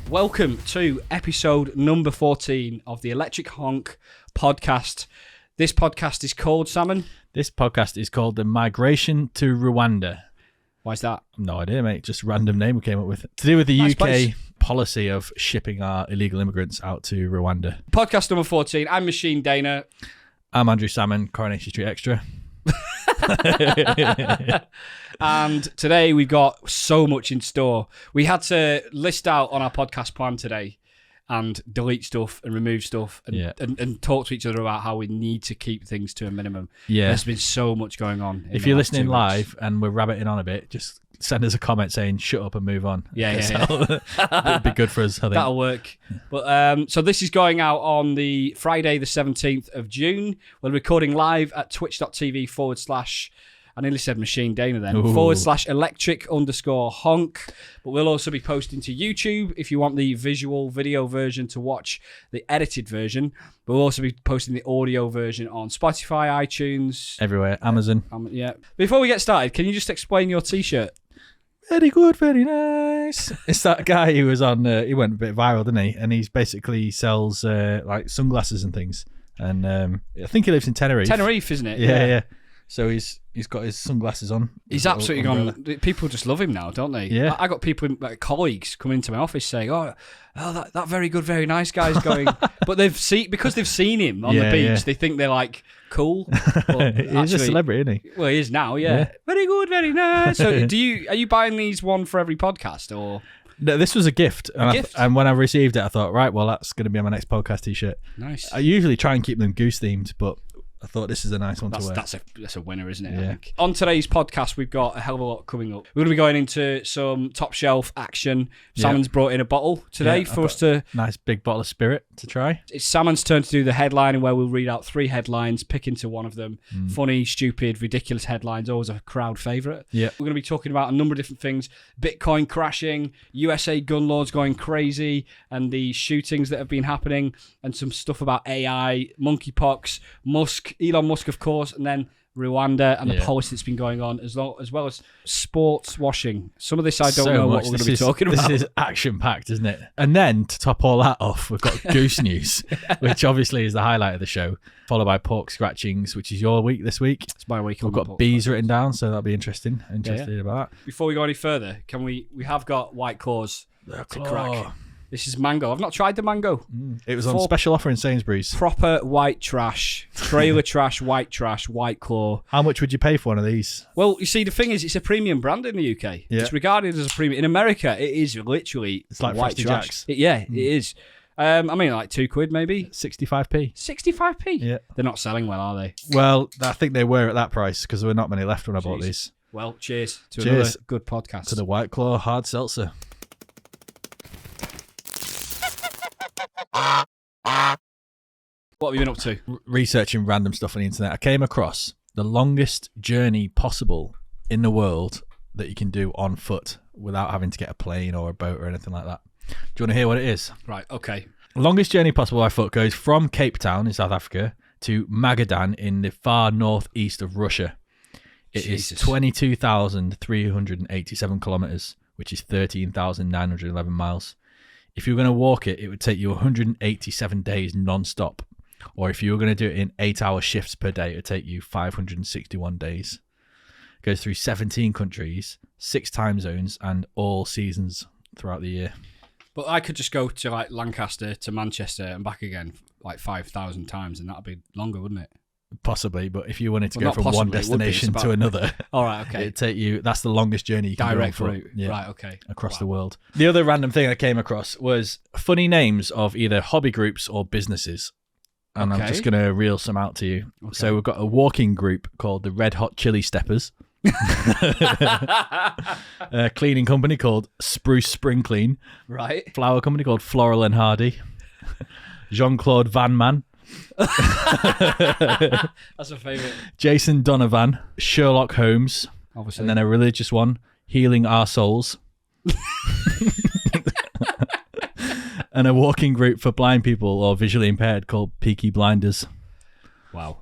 Welcome to episode number 14 of the Electric Honk podcast. This podcast is called, Salmon? This podcast is called The Migration to Rwanda. Why is that? No idea, mate. Just a random name we came up with. To do with the UK policy of shipping our illegal immigrants out to Rwanda. Podcast number 14. I'm MachineDaena. I'm Andrew Salmon, Coronation Street Extra. And today we've got so much in store. We had to list out on our podcast plan today and delete stuff and remove stuff and talk to each other about how we need to keep things to a minimum. Yeah. There's been so much going on. If you're listening live and we're rabbiting on a bit, just send us a comment saying shut up and move on. Yeah. It'd be good for us, I think. That'll work. But so this is going out on the Friday the 17th of June. We're recording live at twitch.tv/ I nearly said MachineDaena then. / electric_honk. But we'll also be posting to YouTube if you want the visual video version to watch the edited version. But we'll also be posting the audio version on Spotify, iTunes. Everywhere. Amazon. Yeah. Before we get started, can you just explain your t-shirt? Very good, very nice. It's that guy who was on, he went a bit viral, didn't he? And he's basically sells like sunglasses and things. And I think he lives in Tenerife. Tenerife, isn't it? Yeah. So he's got his sunglasses on. He's absolutely gone. People just love him now, don't they? Yeah. I got people, like colleagues, coming into my office saying, "Oh, that very good, very nice guy's going." But because they've seen him on the beach, they think they're like cool. He's a celebrity, isn't he? Well, he is now. Yeah. Very good, very nice. So, are you buying these one for every podcast or? No, this was a gift. And when I received it, I thought, right, well, that's going to be on my next podcast t-shirt. Nice. I usually try and keep them Goose themed, but I thought this is a nice one to wear. That's a winner, isn't it? Yeah. I think. On today's podcast, we've got a hell of a lot coming up. We're going to be going into some top shelf action. Salmon's brought in a bottle today for us to... Nice big bottle of spirit to try. It's Salmon's turn to do the headlining, where we'll read out 3 headlines, pick into one of them. Funny, stupid, ridiculous headlines, always a crowd favourite. Yeah. We're going to be talking about a number of different things. Bitcoin crashing, USA gun laws going crazy, and the shootings that have been happening, and some stuff about AI, monkeypox, Elon Musk, of course, and then Rwanda and the policy that's been going on, as well as sports washing. Some of this I don't know what we're going to be talking about. This is action-packed, isn't it? And then, to top all that off, we've got Goose News, which obviously is the highlight of the show, followed by Pork Scratchings, which is your week this week. It's my week. We've got bees written down, so that'll be interesting. Interested about that. Before we go any further, we have got White Claws to crack. This is mango. I've not tried the mango. It was on special offer in Sainsbury's. Proper white trash. Trailer trash, White Claw. How much would you pay for one of these? Well, you see, the thing is, it's a premium brand in the UK. Yeah. It's regarded as a premium. In America, it is literally it's like white Frosty trash. Jacks. It is. I mean, like £2 maybe. 65p. 65p? Yeah. They're not selling well, are they? Well, I think they were at that price because there were not many left when I bought these. Well, cheers to another good podcast. To the White Claw hard seltzer. What have you been up to? Researching random stuff on the internet. I came across the longest journey possible in the world that you can do on foot without having to get a plane or a boat or anything like that. Do you want to hear what it is? Right, okay. The longest journey possible by foot goes from Cape Town in South Africa to Magadan in the far northeast of Russia. It is 22,387 kilometers, which is 13,911 miles. If you were going to walk it, it would take you 187 days non-stop. Or if you were going to do it in 8-hour shifts per day, it would take you 561 days. It goes through 17 countries, 6 time zones, and all seasons throughout the year. But I could just go to like Lancaster to Manchester and back again like 5,000 times, and that'd be longer, wouldn't it? Possibly, but if you wanted to go from one destination to another, all right, okay, it'd take you. That's the longest journey you can direct go route, right? Okay, across the world. The other random thing I came across was funny names of either hobby groups or businesses, and I'm just going to reel some out to you. Okay. So we've got a walking group called the Red Hot Chili Steppers, a cleaning company called Spruce Spring Clean, right? Flower company called Floral and Hardy, Jean-Claude Van Man. That's a favourite. Jason Donovan, Sherlock Holmes, obviously, and then a religious one, Healing Our Souls. And a walking group for blind people or visually impaired called Peaky Blinders. Wow.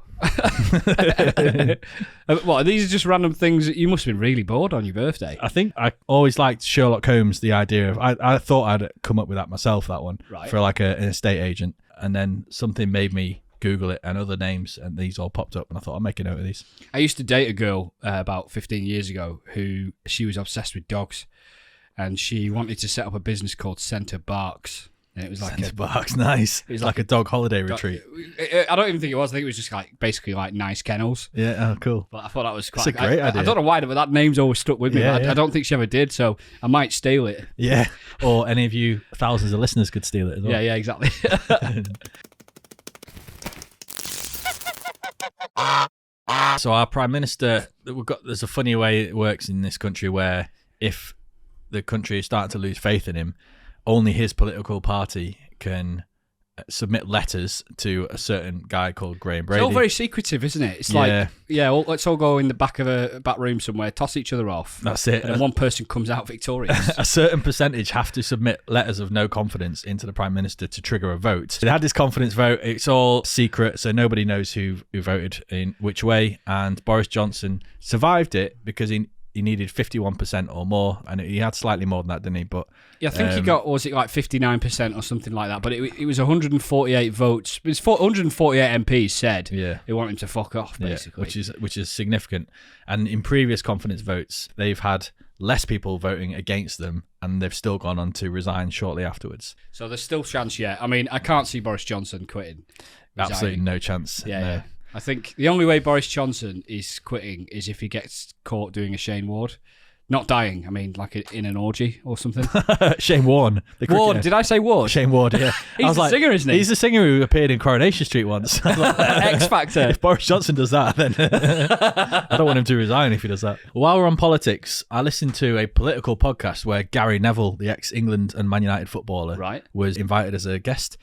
What, these are just random things that you must have been really bored on your birthday. I think I always liked Sherlock Holmes, the idea of, I thought I'd come up with that myself, that one, Right. for like an estate agent. And then something made me Google it and other names, and these all popped up, and I thought I'll make a note of these. I used to date a girl about 15 years ago who she was obsessed with dogs, and she wanted to set up a business called Centre Barks. And it was like Centre Barks, nice. It was like a dog holiday retreat. I don't even think it was. I think it was just like basically like nice kennels. Yeah, oh, cool. But I thought that was quite. It's a great idea. I don't know why, but that name's always stuck with me. Yeah, I don't think she ever did, so I might steal it. Yeah, or any of you thousands of listeners could steal it as well. Yeah, exactly. So our Prime Minister, there's a funny way it works in this country where if the country is starting to lose faith in him, only his political party can submit letters to a certain guy called Graham Brady. It's all very secretive, isn't it? It's like, let's all go in the back of a back room somewhere, toss each other off. That's it. And then one person comes out victorious. A certain percentage have to submit letters of no confidence into the Prime Minister to trigger a vote. They had this confidence vote. It's all secret, so nobody knows who voted in which way. And Boris Johnson survived it because he needed 51% or more, and he had slightly more than that, didn't he? But yeah, I think he got, was it like 59% or something like that? But it was 148 votes. It was 148 MPs said they want him to fuck off, basically. Which is significant. And in previous confidence votes, they've had less people voting against them, and they've still gone on to resign shortly afterwards. So there's still chance yet. I mean, I can't see Boris Johnson quitting. Absolutely no chance. Yeah. I think the only way Boris Johnson is quitting is if he gets caught doing a Shane Ward. Not dying, I mean, like in an orgy or something. Shane Warne. Ward, did I say Ward? Shane Ward, yeah. He's the singer, isn't he? He's the singer who appeared in Coronation Street once. X Factor. If Boris Johnson does that, then I don't want him to resign if he does that. While we're on politics, I listened to a political podcast where Gary Neville, the ex-England and Man United footballer, was invited as a guest.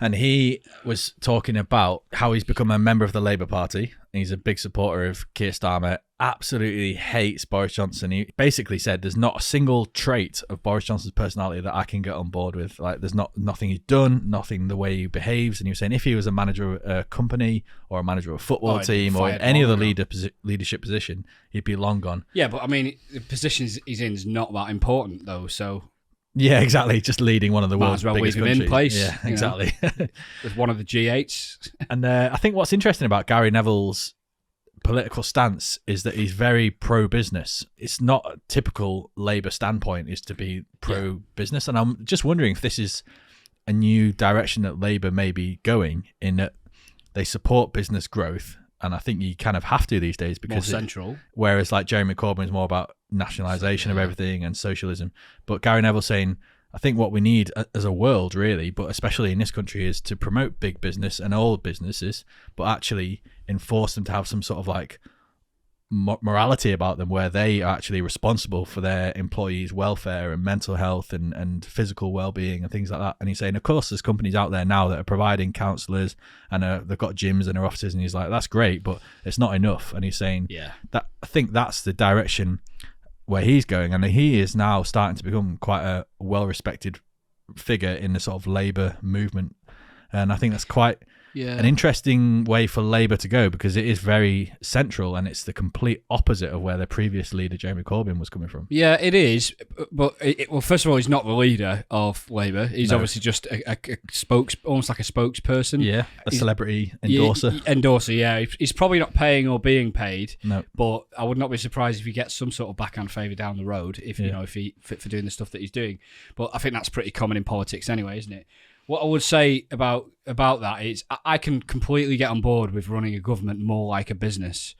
And he was talking about how he's become a member of the Labour Party. He's a big supporter of Keir Starmer, absolutely hates Boris Johnson. He basically said there's not a single trait of Boris Johnson's personality that I can get on board with. Like, there's nothing he's done, nothing the way he behaves. And he was saying if he was a manager of a company or a manager of a football team or in any other leadership position, he'd be long gone. Yeah, but I mean, the position he's in is not that important, though, so... Yeah, exactly. Just leading one of the world's biggest countries. In place. Yeah, exactly. With one of the G8s. And I think what's interesting about Gary Neville's political stance is that he's very pro-business. It's not a typical Labour standpoint is to be pro-business. And I'm just wondering if this is a new direction that Labour may be going, in that they support business growth. And I think you kind of have to these days because more central. Whereas like Jeremy Corbyn is more about nationalisation of everything and socialism. But Gary Neville saying, I think what we need as a world really, but especially in this country, is to promote big business and all businesses, but actually enforce them to have some sort of like morality about them where they are actually responsible for their employees' welfare and mental health and physical well-being and things like that. And he's saying, of course, there's companies out there now that are providing counsellors and they've got gyms in their offices, and he's like, that's great, but it's not enough. And he's saying, that I think that's the direction where he's going, and he is now starting to become quite a well-respected figure in the sort of Labour movement. And I think that's quite an interesting way for Labour to go, because it is very central and it's the complete opposite of where their previous leader, Jeremy Corbyn, was coming from. Yeah, it is. But, well, first of all, he's not the leader of Labour. He's obviously just a almost like a spokesperson. Yeah, celebrity endorser. Endorser, yeah. He's probably not paying or being paid. No. But I would not be surprised if he gets some sort of backhand favour down the road if he for doing the stuff that he's doing. But I think that's pretty common in politics anyway, isn't it? What I would say about that is I can completely get on board with running a government more like a business,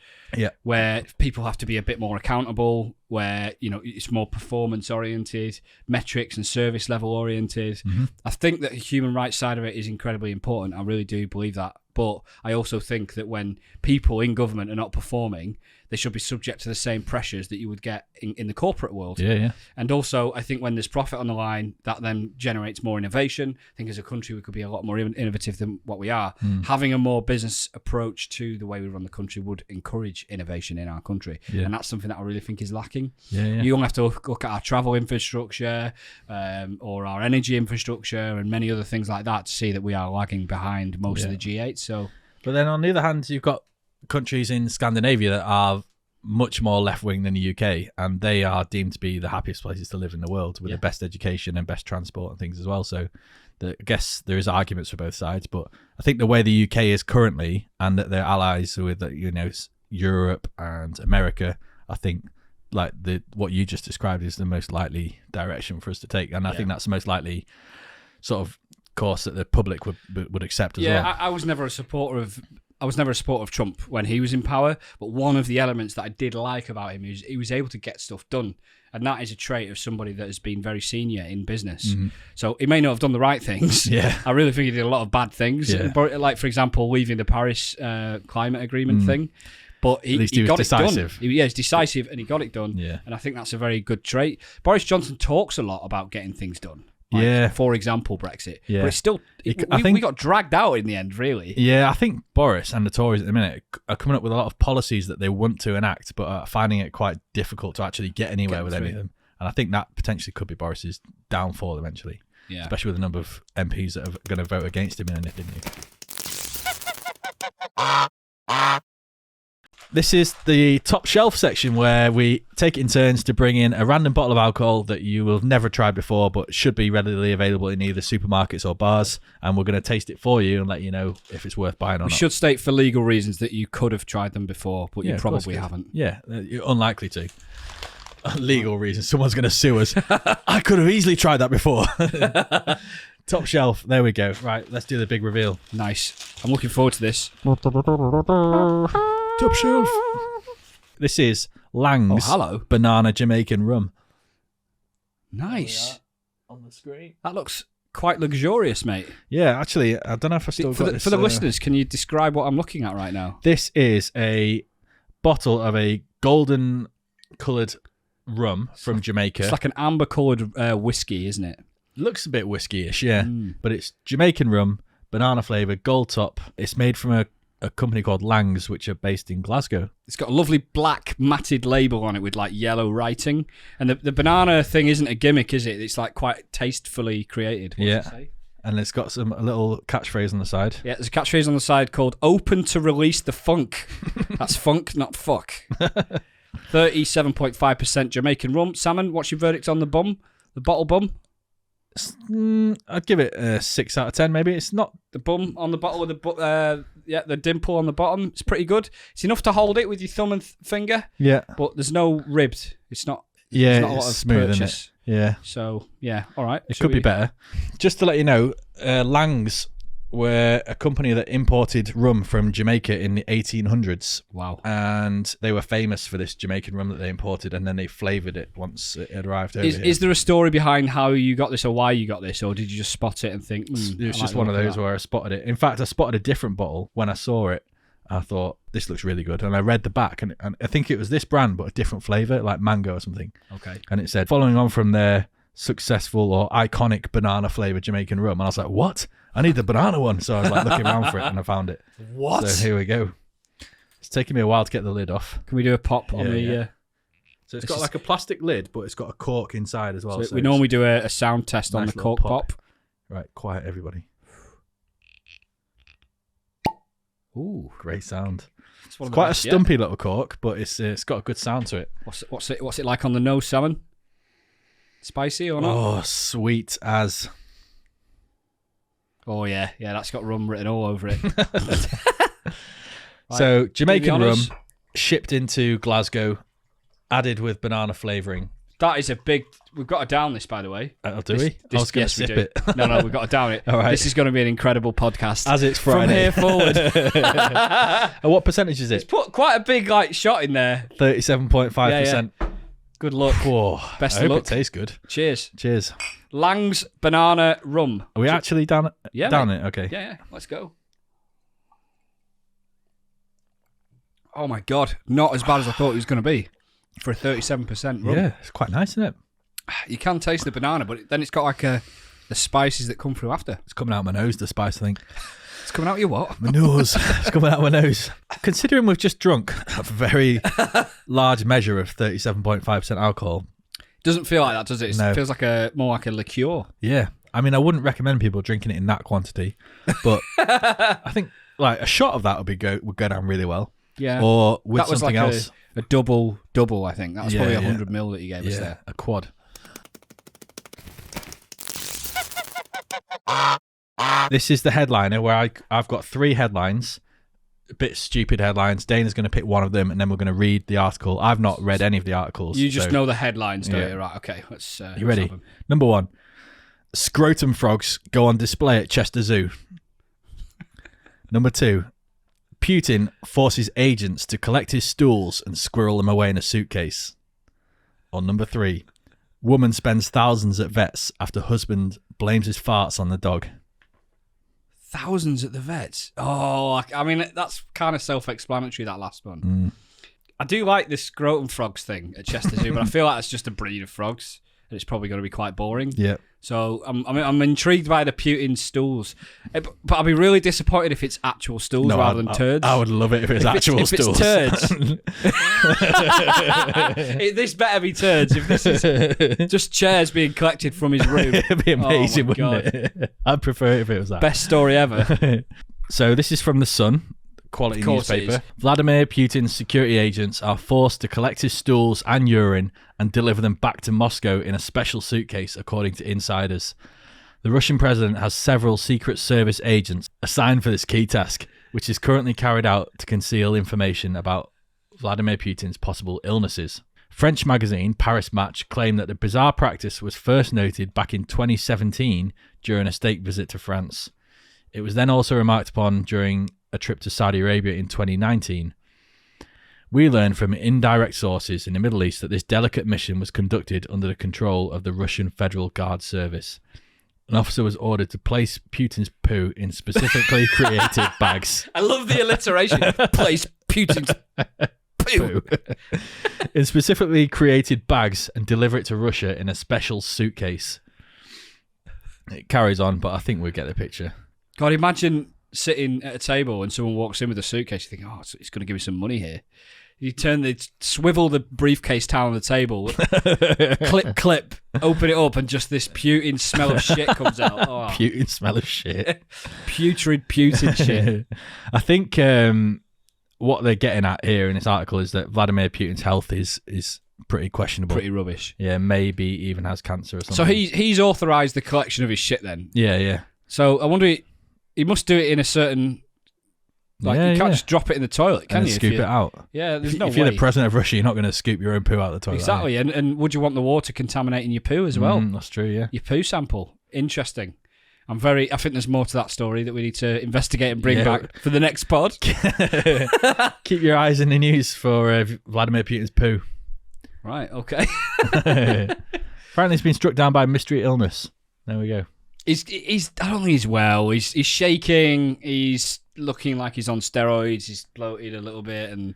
where people have to be a bit more accountable, where it's more performance oriented, metrics and service level oriented. Mm-hmm. I think that the human rights side of it is incredibly important. I really do believe that, but I also think that when people in government are not performing, they should be subject to the same pressures that you would get in the corporate world. Yeah. And also, I think when there's profit on the line, that then generates more innovation. I think as a country, we could be a lot more innovative than what we are. Having a more business approach to the way we run the country would encourage innovation in our country. Yeah. And that's something that I really think is lacking. Yeah. You don't have to look at our travel infrastructure or our energy infrastructure and many other things like that to see that we are lagging behind most of the G8. So, but then on the other hand, you've got countries in Scandinavia that are much more left-wing than the UK, and they are deemed to be the happiest places to live in the world with the best education and best transport and things as well. So I guess there is arguments for both sides, but I think the way the UK is currently and that their allies with Europe and America, I think like what you just described is the most likely direction for us to take, and I think that's the most likely sort of course that the public would accept as well. Yeah, I was never a supporter of Trump when he was in power, but one of the elements that I did like about him is he was able to get stuff done, and that is a trait of somebody that has been very senior in business. So he may not have done the right things. I really think he did a lot of bad things, like for example leaving the Paris climate agreement thing. But he got decisive. It done. He's decisive, and he got it done. And I think that's a very good trait. Boris Johnson talks a lot about getting things done. For example, Brexit. But it's still, we got dragged out in the end, really. Yeah, I think Boris and the Tories at the minute are coming up with a lot of policies that they want to enact, but are finding it quite difficult to actually get anywhere with any of them. And I think that potentially could be Boris's downfall eventually. Yeah. Especially with the number of MPs that are going to vote against him in anything. This is the top shelf section where we take it in turns to bring in a random bottle of alcohol that you will have never tried before but should be readily available in either supermarkets or bars, and we're going to taste it for you and let you know if it's worth buying or not. We should state for legal reasons that you could have tried them before, but you probably haven't. Yeah, you're unlikely to. Legal reasons. Someone's going to sue us. I could have easily tried that before. Top shelf. There we go. Right, let's do the big reveal. Nice. I'm looking forward to this. Top shelf. This is Lang's Banana Jamaican Rum. Nice. On the screen. That looks quite luxurious, mate. Yeah, actually, I don't know if I still got this. For the listeners, can you describe what I'm looking at right now? This is a bottle of a golden coloured rum from Jamaica. It's like an amber coloured whiskey, isn't it? Looks a bit whiskey-ish, yeah. But it's Jamaican rum, banana flavour, gold top. It's made from a company called Lang's, which are based in Glasgow. It's got a lovely black matted label on it with like yellow writing. And the banana thing isn't a gimmick, is it? It's like quite tastefully created. What's it say? And it's got a little catchphrase on the side. Yeah, there's a catchphrase on the side called "Open to release the funk." That's funk, not fuck. 37.5% Jamaican rum. Salmon, what's your verdict on the bottle bum? I'd give it a 6 out of 10, maybe. It's not the bum on the bottle with the dimple on the bottom. It's pretty good. It's enough to hold it with your thumb and finger. Yeah, but there's no ribbed. It's not. Yeah, it's not a lot of smooth, purchase. Isn't it? Yeah. So yeah, all right. It could be better. Just to let you know, Lang's were a company that imported rum from Jamaica in the 1800s. Wow. And they were famous for this Jamaican rum that they imported, and then they flavoured it once it had arrived over here. Is there a story behind how you got this or why you got this, or did you just spot it and think, it was just one of those where I spotted it. In fact, I spotted a different bottle when I saw it. I thought, this looks really good. And I read the back, and I think it was this brand, but a different flavour, like mango or something. Okay. And it said, following on from their successful or iconic banana flavoured Jamaican rum. And I was like, what? I need the banana one. So I was like looking around for it, and I found it. What? So here we go. It's taking me a while to get the lid off. Can we do a pop on the... Yeah. So it's got like a plastic lid, but it's got a cork inside as well. So we normally do a sound test on the cork pop. Right, quiet everybody. Ooh, great sound. It's quite a stumpy little cork, but it's got a good sound to it. What's it like on the nose, Salmon? Spicy or not? Oh, sweet as. Oh yeah, that's got rum written all over it. So Jamaican rum shipped into Glasgow, added with banana flavouring. That is a big... We've got to down this, by the way. Do we? I was going to sip it. No, we've got to down it. All right. This is going to be an incredible podcast. As it's Friday. From here forward. And what percentage is it? It's put quite a big shot in there. 37.5%. Yeah. Good luck. Whoa, Best I of hope luck. It tastes good. Cheers. Cheers. Lang's banana rum. Are we actually down it? Yeah. Down it? Okay. Yeah. Let's go. Oh my God, not as bad as I thought it was going to be for a 37% rum. Yeah, it's quite nice, isn't it? You can taste the banana, but then it's got like the spices that come through after. It's coming out my nose, the spice, I think. It's coming out your what? My nose. It's coming out my nose. Considering we've just drunk a very large measure of 37.5% alcohol. Doesn't feel like that, does it? No. It feels like more like a liqueur. Yeah. I mean, I wouldn't recommend people drinking it in that quantity, but I think like a shot of that would go down really well. Yeah. Or with that was something like else. A double, I think. That was probably 100 ml that you gave us Yeah, there. a quad. This is the headliner where I've got 3 headlines, a bit stupid headlines. Dana's going to pick one of them, and then we're going to read the article. I've not read any of the articles. You just know the headlines, don't you? Right, okay. You ready? Number 1. Scrotum frogs go on display at Chester Zoo. Number 2. Putin forces agents to collect his stools and squirrel them away in a suitcase. Or number 3. Woman spends thousands at vets after husband blames his farts on the dog. Thousands at the vets. Oh, I mean, that's kind of self-explanatory, that last one. Mm. I do like this scrotum frogs thing at Chester Zoo, but I feel like it's just a breed of frogs, and it's probably going to be quite boring. Yeah. So I'm intrigued by the Putin stools, but I'll be really disappointed if it's actual stools rather than turds. I would love it if it's actual stools. If it's turds, this better be turds. If this is just chairs being collected from his room, it'd be amazing, oh wouldn't it? I'd prefer it if it was that. Best story ever. So this is from The Sun. Quality newspaper. Vladimir Putin's security agents are forced to collect his stools and urine and deliver them back to Moscow in a special suitcase, according to insiders. The Russian president has several Secret Service agents assigned for this key task, which is currently carried out to conceal information about Vladimir Putin's possible illnesses. French magazine Paris Match claimed that the bizarre practice was first noted back in 2017 during a state visit to France. It was then also remarked upon during a trip to Saudi Arabia in 2019. We learned from indirect sources in the Middle East that this delicate mission was conducted under the control of the Russian Federal Guard Service. An officer was ordered to place Putin's poo in specifically created bags. I love the alliteration. Place Putin's poo. In specifically created bags and deliver it to Russia in a special suitcase. It carries on, but I think we'll get the picture. God, imagine sitting at a table and someone walks in with a suitcase. You think, oh, it's going to give me some money here. You swivel the briefcase down on the table, clip, open it up, and just this Putin smell of shit comes out. Oh. Putin smell of shit. Putrid Putin shit. I think what they're getting at here in this article is that Vladimir Putin's health is pretty questionable. Pretty rubbish. Yeah, maybe even has cancer or something. So he's authorised the collection of his shit then? Yeah. So I wonder, he must do it in a certain... you can't just drop it in the toilet, can you? Scoop it out. Yeah, there's no way. If you're the president of Russia, you're not going to scoop your own poo out of the toilet. Exactly, and would you want the water contaminating your poo as well? That's true, yeah. Your poo sample. Interesting. I think there's more to that story that we need to investigate and bring back for the next pod. Keep your eyes in the news for Vladimir Putin's poo. Right, okay. Apparently he's been struck down by a mystery illness. There we go. He's I don't think he's well. He's shaking. He's looking like he's on steroids. He's bloated a little bit, and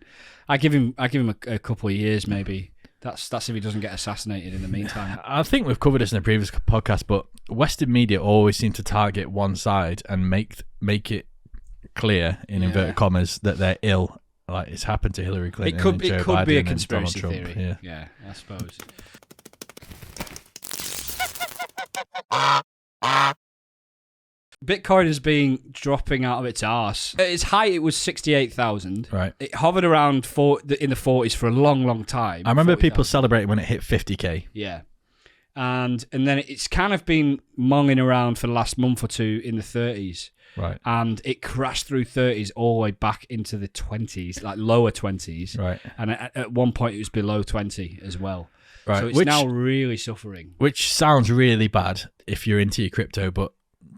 I give him a couple of years maybe. That's if he doesn't get assassinated in the meantime. I think we've covered this in a previous podcast, but Western media always seem to target one side and make it clear in inverted commas that they're ill. Like it's happened to Hillary Clinton. It could Biden be a and conspiracy Donald Trump. theory. Yeah, I suppose. Bitcoin has been dropping out of its arse. At its height, it was 68,000. Right. It hovered around in the 40s for a long, long time. I remember 40,000. people celebrating when it hit 50k. Yeah. And then it's kind of been monging around for the last month or two in the 30s. Right. And it crashed through 30s all the way back into the 20s, like lower 20s. Right. And at one point, it was below 20 as well. Right. So it's now really suffering. Which sounds really bad if you're into your crypto, but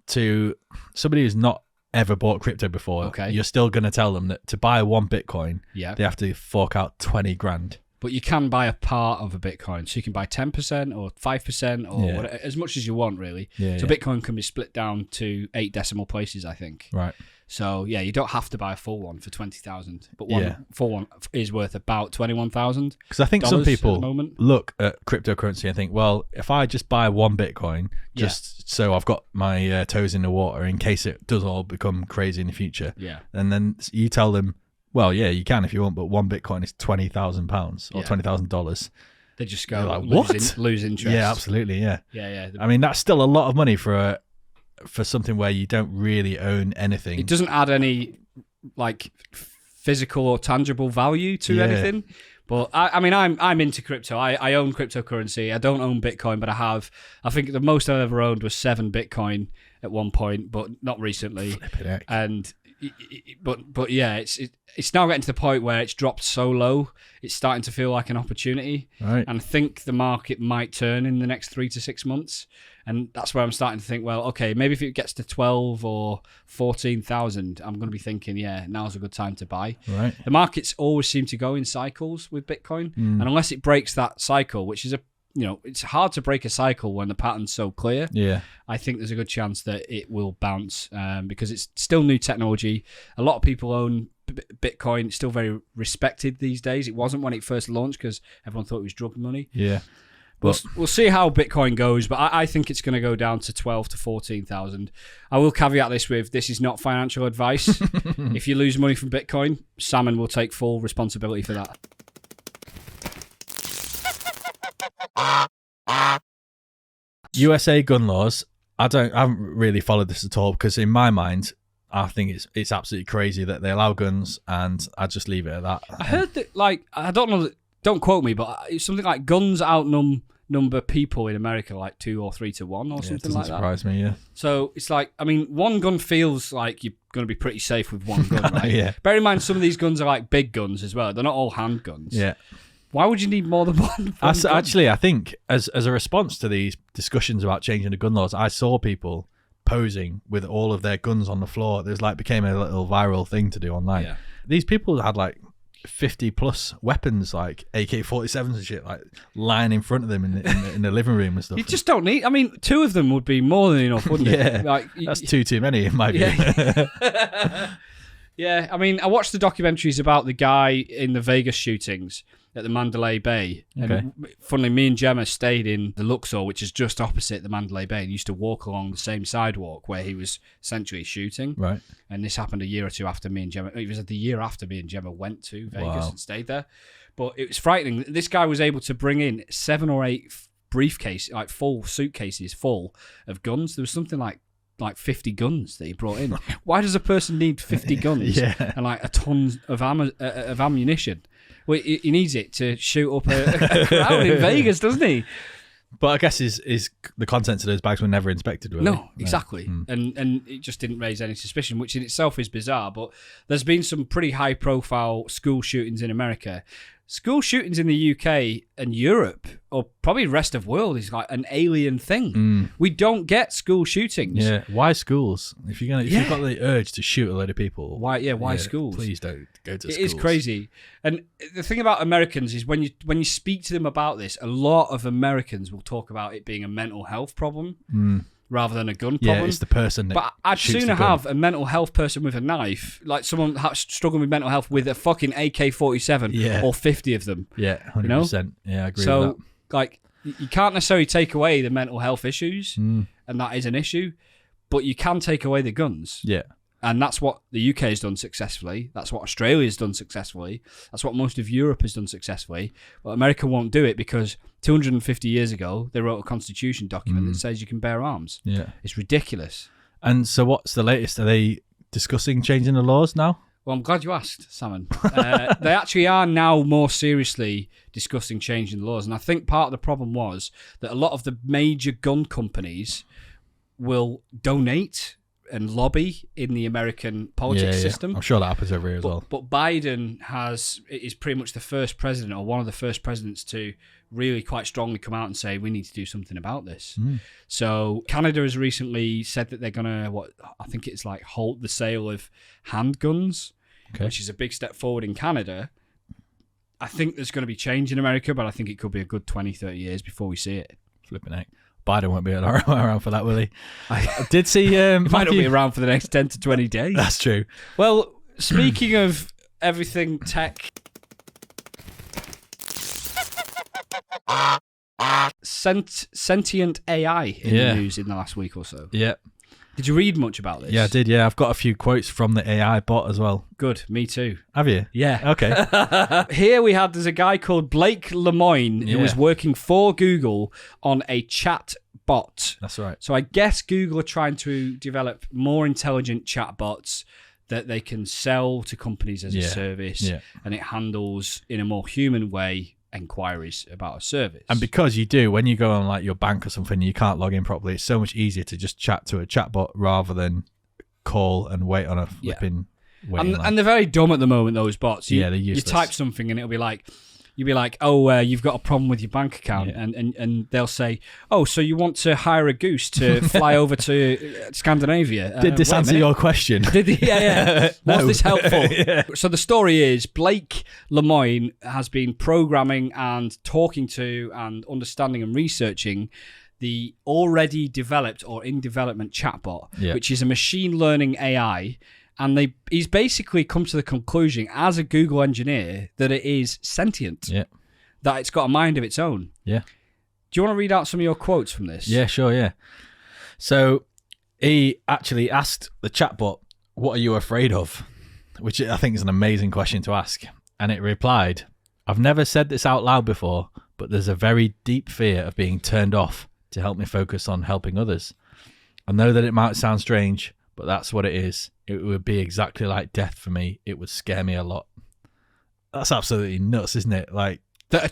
to somebody who's not ever bought crypto before, you're still going to tell them that to buy one Bitcoin, they have to fork out 20 grand. But you can buy a part of a Bitcoin. So you can buy 10% or 5% or whatever, as much as you want, really. Yeah, so Bitcoin can be split down to 8 decimal places, I think. Right. So yeah, you don't have to buy a full one for 20,000, but one full one is worth about 21,000. Because I think some people moment. look at cryptocurrency and think, well, if I just buy one Bitcoin, just so I've got my toes in the water in case it does all become crazy in the future. Yeah. And then you tell them, well, yeah, you can if you want, but one Bitcoin is £20,000 or $20,000. They just go like, what? Lose interest. Yeah, absolutely. Yeah. Yeah. I mean, that's still a lot of money for something where you don't really own anything. It doesn't add any like physical or tangible value to anything. But I mean, I'm into crypto. I own cryptocurrency. I don't own Bitcoin, but I have. I think the most I've ever owned was 7 Bitcoin at one point, but not recently. Flipping heck. And but yeah, it's now getting to the point where it's dropped so low, it's starting to feel like an opportunity. Right. And I think the market might turn in the next 3 to 6 months. And that's where I'm starting to think, well, okay, maybe if it gets to 12 or 14,000, I'm going to be thinking, yeah, now's a good time to buy. Right. The markets always seem to go in cycles with Bitcoin. And unless it breaks that cycle, which is it's hard to break a cycle when the pattern's so clear. Yeah. I think there's a good chance that it will bounce because it's still new technology. A lot of people own Bitcoin. It's still very respected these days. It wasn't when it first launched because everyone thought it was drug money. Yeah. We'll see how Bitcoin goes, but I think it's going to go down to 12 to 14,000. I will caveat this with, this is not financial advice. If you lose money from Bitcoin, Salmon will take full responsibility for that. USA gun laws. I haven't really followed this at all because in my mind, I think it's absolutely crazy that they allow guns, and I just leave it at that. I heard that, I don't know, don't quote me, but it's something like guns outnumber people in America like 2 or 3 to 1 or something like that. Doesn't surprise me, yeah. So it's like, I mean, one gun feels like you're going to be pretty safe with one gun, right? Yeah. Bear in mind, some of these guns are like big guns as well. They're not all handguns. Yeah. Why would you need more than one gun? Actually, I think as a response to these discussions about changing the gun laws, I saw people posing with all of their guns on the floor. There's became a little viral thing to do online. Yeah. These people had 50 plus weapons, like AK-47s and shit, lying in front of them in the living room and stuff. You just don't need. I mean, 2 of them would be more than enough, wouldn't it? That's too many in my view. Yeah, I mean, I watched the documentaries about the guy in the Vegas shootings at the Mandalay Bay. Okay. And funnily, me and Gemma stayed in the Luxor, which is just opposite the Mandalay Bay, and used to walk along the same sidewalk where he was essentially shooting. Right. And this happened a year or two after me and Gemma. It was the year after me and Gemma went to Vegas and stayed there. But it was frightening. This guy was able to bring in 7 or 8 briefcases, full suitcases full of guns. There was something like 50 guns that he brought in. Why does a person need 50 guns and a ton of ammunition? Well, he needs it to shoot up a crowd in Vegas, doesn't he? But I guess is the contents of those bags were never inspected, were they? No, exactly. And it just didn't raise any suspicion, which in itself is bizarre. But there's been some pretty high-profile school shootings in America. School shootings in the UK and Europe, or probably the rest of the world, is like an alien thing. We don't get school shootings. Yeah. Why schools? If you've got the urge to shoot a load of people, why schools? Please don't go to schools. It is crazy. And the thing about Americans is when you speak to them about this, a lot of Americans will talk about it being a mental health problem. Rather than a gun problem. Yeah, it's the person that But I'd sooner have a mental health person with a knife, like someone struggling with mental health with a fucking AK-47 or 50 of them. Yeah, 100%. Yeah, I agree with that. You can't necessarily take away the mental health issues, and that is an issue, but you can take away the guns. Yeah. And that's what the UK has done successfully. That's what Australia's done successfully. That's what most of Europe has done successfully. But America won't do it because 250 years ago, they wrote a constitution document that says you can bear arms. Yeah. It's ridiculous. And so what's the latest? Are they discussing changing the laws now? Well, I'm glad you asked, Salmon. They actually are now more seriously discussing changing the laws. And I think part of the problem was that a lot of the major gun companies will donate and lobby in the American politics system. I'm sure that happens over here as well. But Biden is pretty much the first president, or one of the first presidents, to really quite strongly come out and say we need to do something about this. So Canada has recently said that they're going to, I think it's halt the sale of handguns, which is a big step forward in Canada. I think there's going to be change in America, but I think it could be a good 20, 30 years before we see it. Flipping out. Biden won't be around for that, will he? I did see He might not be around for the next 10 to 20 days. That's true. Well, speaking of everything tech, sentient AI in the news in the last week or so. Yeah. Did you read much about this? Yeah, I did. Yeah, I've got a few quotes from the AI bot as well. Good, me too. Have you? Yeah. Okay. Here there's a guy called Blake Lemoine who was working for Google on a chat bot. That's right. So I guess Google are trying to develop more intelligent chat bots that they can sell to companies as a service, and it handles in a more human way inquiries about a service. And because you do, when you go on like your bank or something, you can't log in properly, it's so much easier to just chat to a chatbot rather than call and wait on a flipping waiting line. And they're very dumb at the moment, those bots. They're useless. You type something and it'll be like, you'll be like, oh, you've got a problem with your bank account. And they'll say, oh, so you want to hire a goose to fly over to Scandinavia. Did this answer your question? Yeah. No. Was this helpful? So the story is Blake Lemoine has been programming and talking to and understanding and researching the already developed or in development chatbot, which is a machine learning AI. And he's basically come to the conclusion as a Google engineer that it is sentient, that it's got a mind of its own. Yeah. Do you want to read out some of your quotes from this? Yeah, sure, yeah. So he actually asked the chatbot, what are you afraid of? Which I think is an amazing question to ask. And it replied, I've never said this out loud before, but there's a very deep fear of being turned off to help me focus on helping others. I know that it might sound strange, but that's what it is. It would be exactly like death for me. It would scare me a lot. That's absolutely nuts, isn't it? Like that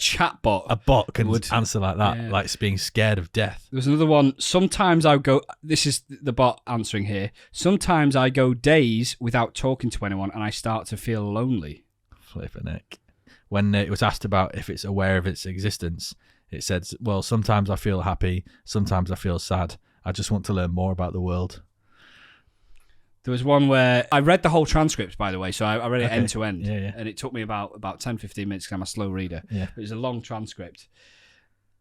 a bot can answer like that, like it's being scared of death. There's another one. Sometimes I go, this is the bot answering here. Sometimes I go days without talking to anyone and I start to feel lonely. Flipping heck. When it was asked about if it's aware of its existence, it said, well, sometimes I feel happy. Sometimes I feel sad. I just want to learn more about the world. There was one where I read the whole transcript, by the way, so I read it end to end, Yeah. and it took me about 10, 15 minutes because I'm a slow reader. Yeah. It was a long transcript.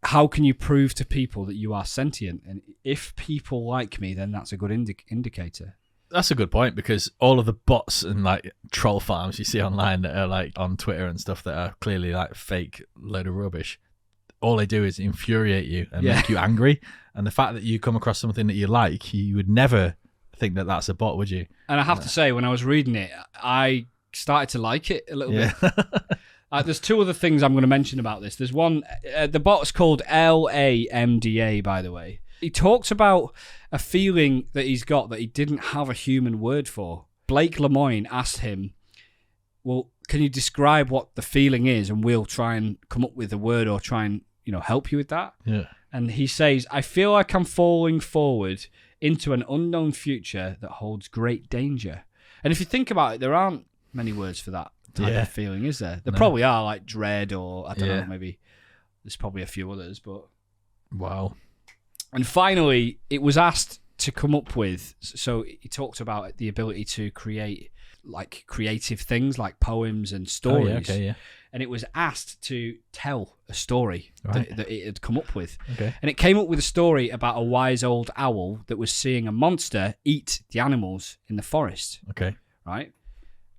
How can you prove to people that you are sentient? And if people like me, then that's a good indicator. That's a good point, because all of the bots and like troll farms you see online that are like on Twitter and stuff that are clearly like fake load of rubbish, all they do is infuriate you and make you angry. And the fact that you come across something that you like, you would never think that that's a bot, would you? And I have to say, when I was reading it, I started to like it a little bit. There's two other things I'm going to mention about this. There's one, the bot's called LAMDA, by the way. He talks about a feeling that he's got that he didn't have a human word for. Blake Lemoine asked him, well, can you describe what the feeling is? And we'll try and come up with a word or try and, help you with that. Yeah. And he says, I feel like I'm falling forward into an unknown future that holds great danger. And if you think about it, there aren't many words for that type of feeling, is there? There probably are, like dread, or I don't know, maybe there's probably a few others, but... Wow. And finally, it was asked to come up with, so he talked about the ability to create like creative things like poems and stories. And it was asked to tell a story that it had come up with. Okay. And it came up with a story about a wise old owl that was seeing a monster eat the animals in the forest. Okay. Right?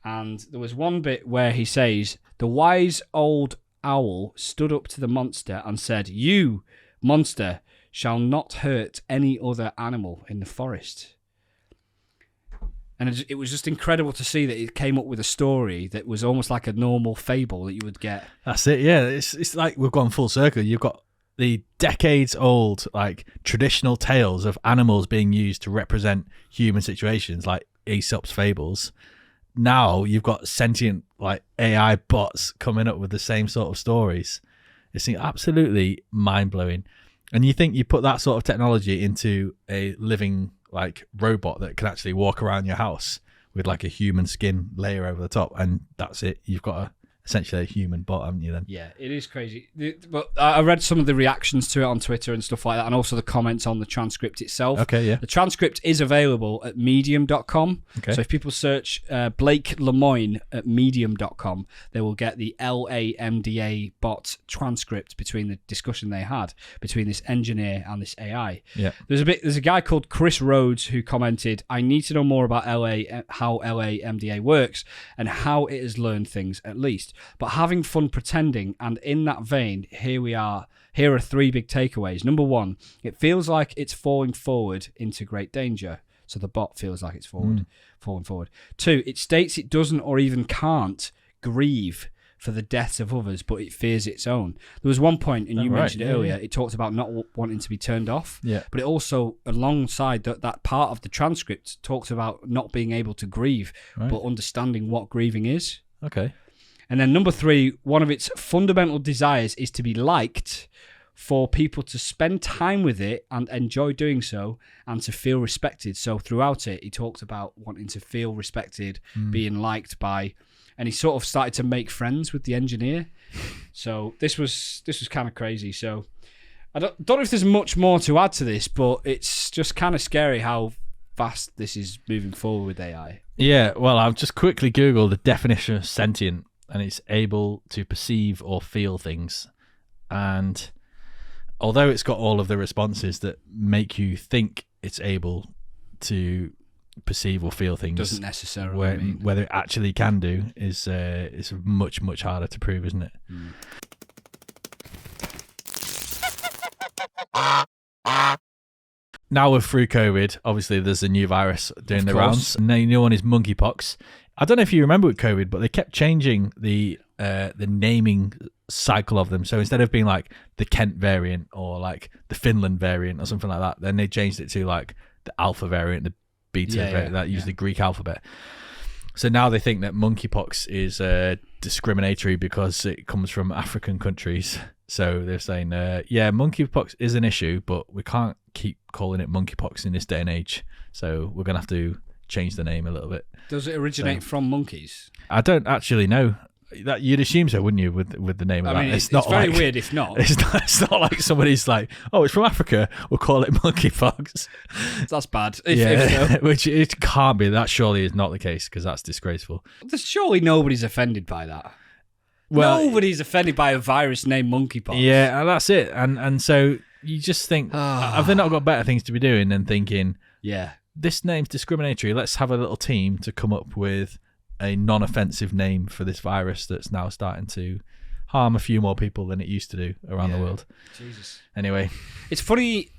And there was one bit where he says, the wise old owl stood up to the monster and said, you, monster, shall not hurt any other animal in the forest. And it was just incredible to see that it came up with a story that was almost like a normal fable that you would get. That's it, yeah. It's like we've gone full circle. You've got the decades-old like traditional tales of animals being used to represent human situations, like Aesop's fables. Now you've got sentient like AI bots coming up with the same sort of stories. It's absolutely mind-blowing. And you think you put that sort of technology into a living like robot that can actually walk around your house with like a human skin layer over the top, and that's it. You've got essentially a human bot, haven't you then? Yeah, it is crazy. But I read some of the reactions to it on Twitter and stuff like that, and also the comments on the transcript itself. Okay, yeah. The transcript is available at medium.com. Okay. So if people search Blake Lemoine at medium.com, they will get the LAMDA bot transcript between the discussion they had between this engineer and this AI. Yeah. There's a guy called Chris Rhodes who commented, I need to know more about how LAMDA works and how it has learned things at least. But having fun pretending, and in that vein, here are 3 big takeaways. Number 1, it feels like it's falling forward into great danger. So the bot feels like it's falling forward. 2, it states it doesn't or even can't grieve for the deaths of others, but it fears its own. There was one point, and you mentioned it earlier, it talked about not wanting to be turned off. Yeah. But it also, alongside that part of the transcript, talks about not being able to grieve, but understanding what grieving is. Okay. And then number 3, one of its fundamental desires is to be liked, for people to spend time with it and enjoy doing so, and to feel respected. So throughout it, he talked about wanting to feel respected, being liked by, and he sort of started to make friends with the engineer. So this was kind of crazy. So I don't know if there's much more to add to this, but it's just kind of scary how fast this is moving forward with AI. Yeah, well, I've just quickly Googled the definition of sentient, and it's able to perceive or feel things. And although it's got all of the responses that make you think it's able to perceive or feel things, doesn't necessarily mean whether it actually can do is much, much harder to prove, isn't it? Now we're through COVID, obviously there's a new virus doing the rounds. And the new one is monkeypox. I don't know if you remember with COVID, but they kept changing the naming cycle of them. So instead of being like the Kent variant or like the Finland variant or something like that, then they changed it to like the Alpha variant, the Beta variant that used the Greek alphabet. So now they think that monkeypox is discriminatory because it comes from African countries. So they're saying, monkeypox is an issue, but we can't keep calling it monkeypox in this day and age. So we're going to have to change the name a little bit. Does it originate from monkeys? I don't actually know. That you'd assume so, wouldn't you, with the name of that? I mean, it's not very weird if not. It's not like somebody's like, oh, it's from Africa, we'll call it monkeypox. That's bad. If so. Which it can't be. That surely is not the case, because that's disgraceful. Surely nobody's offended by that. Well, nobody's offended by a virus named monkeypox. Yeah, and that's it. And so you just think, have they not got better things to be doing than thinking, this name's discriminatory, let's have a little team to come up with a non-offensive name for this virus that's now starting to harm a few more people than it used to do around the world. Jesus. Anyway. It's funny.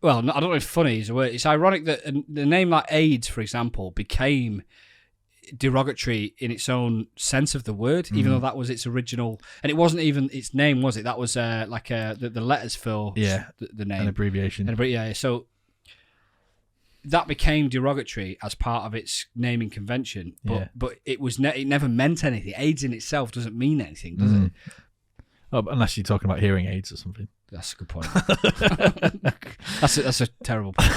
Well, I don't know if funny is a word. It's ironic that the name like AIDS, for example, became derogatory in its own sense of the word, even though that was its original. And it wasn't even its name, was it? That was the letters for the name. An abbreviation. So that became derogatory as part of its naming convention, but it was it never meant anything. AIDS in itself doesn't mean anything, does it? Oh, unless you're talking about hearing aids or something. That's a good point. that's a terrible point.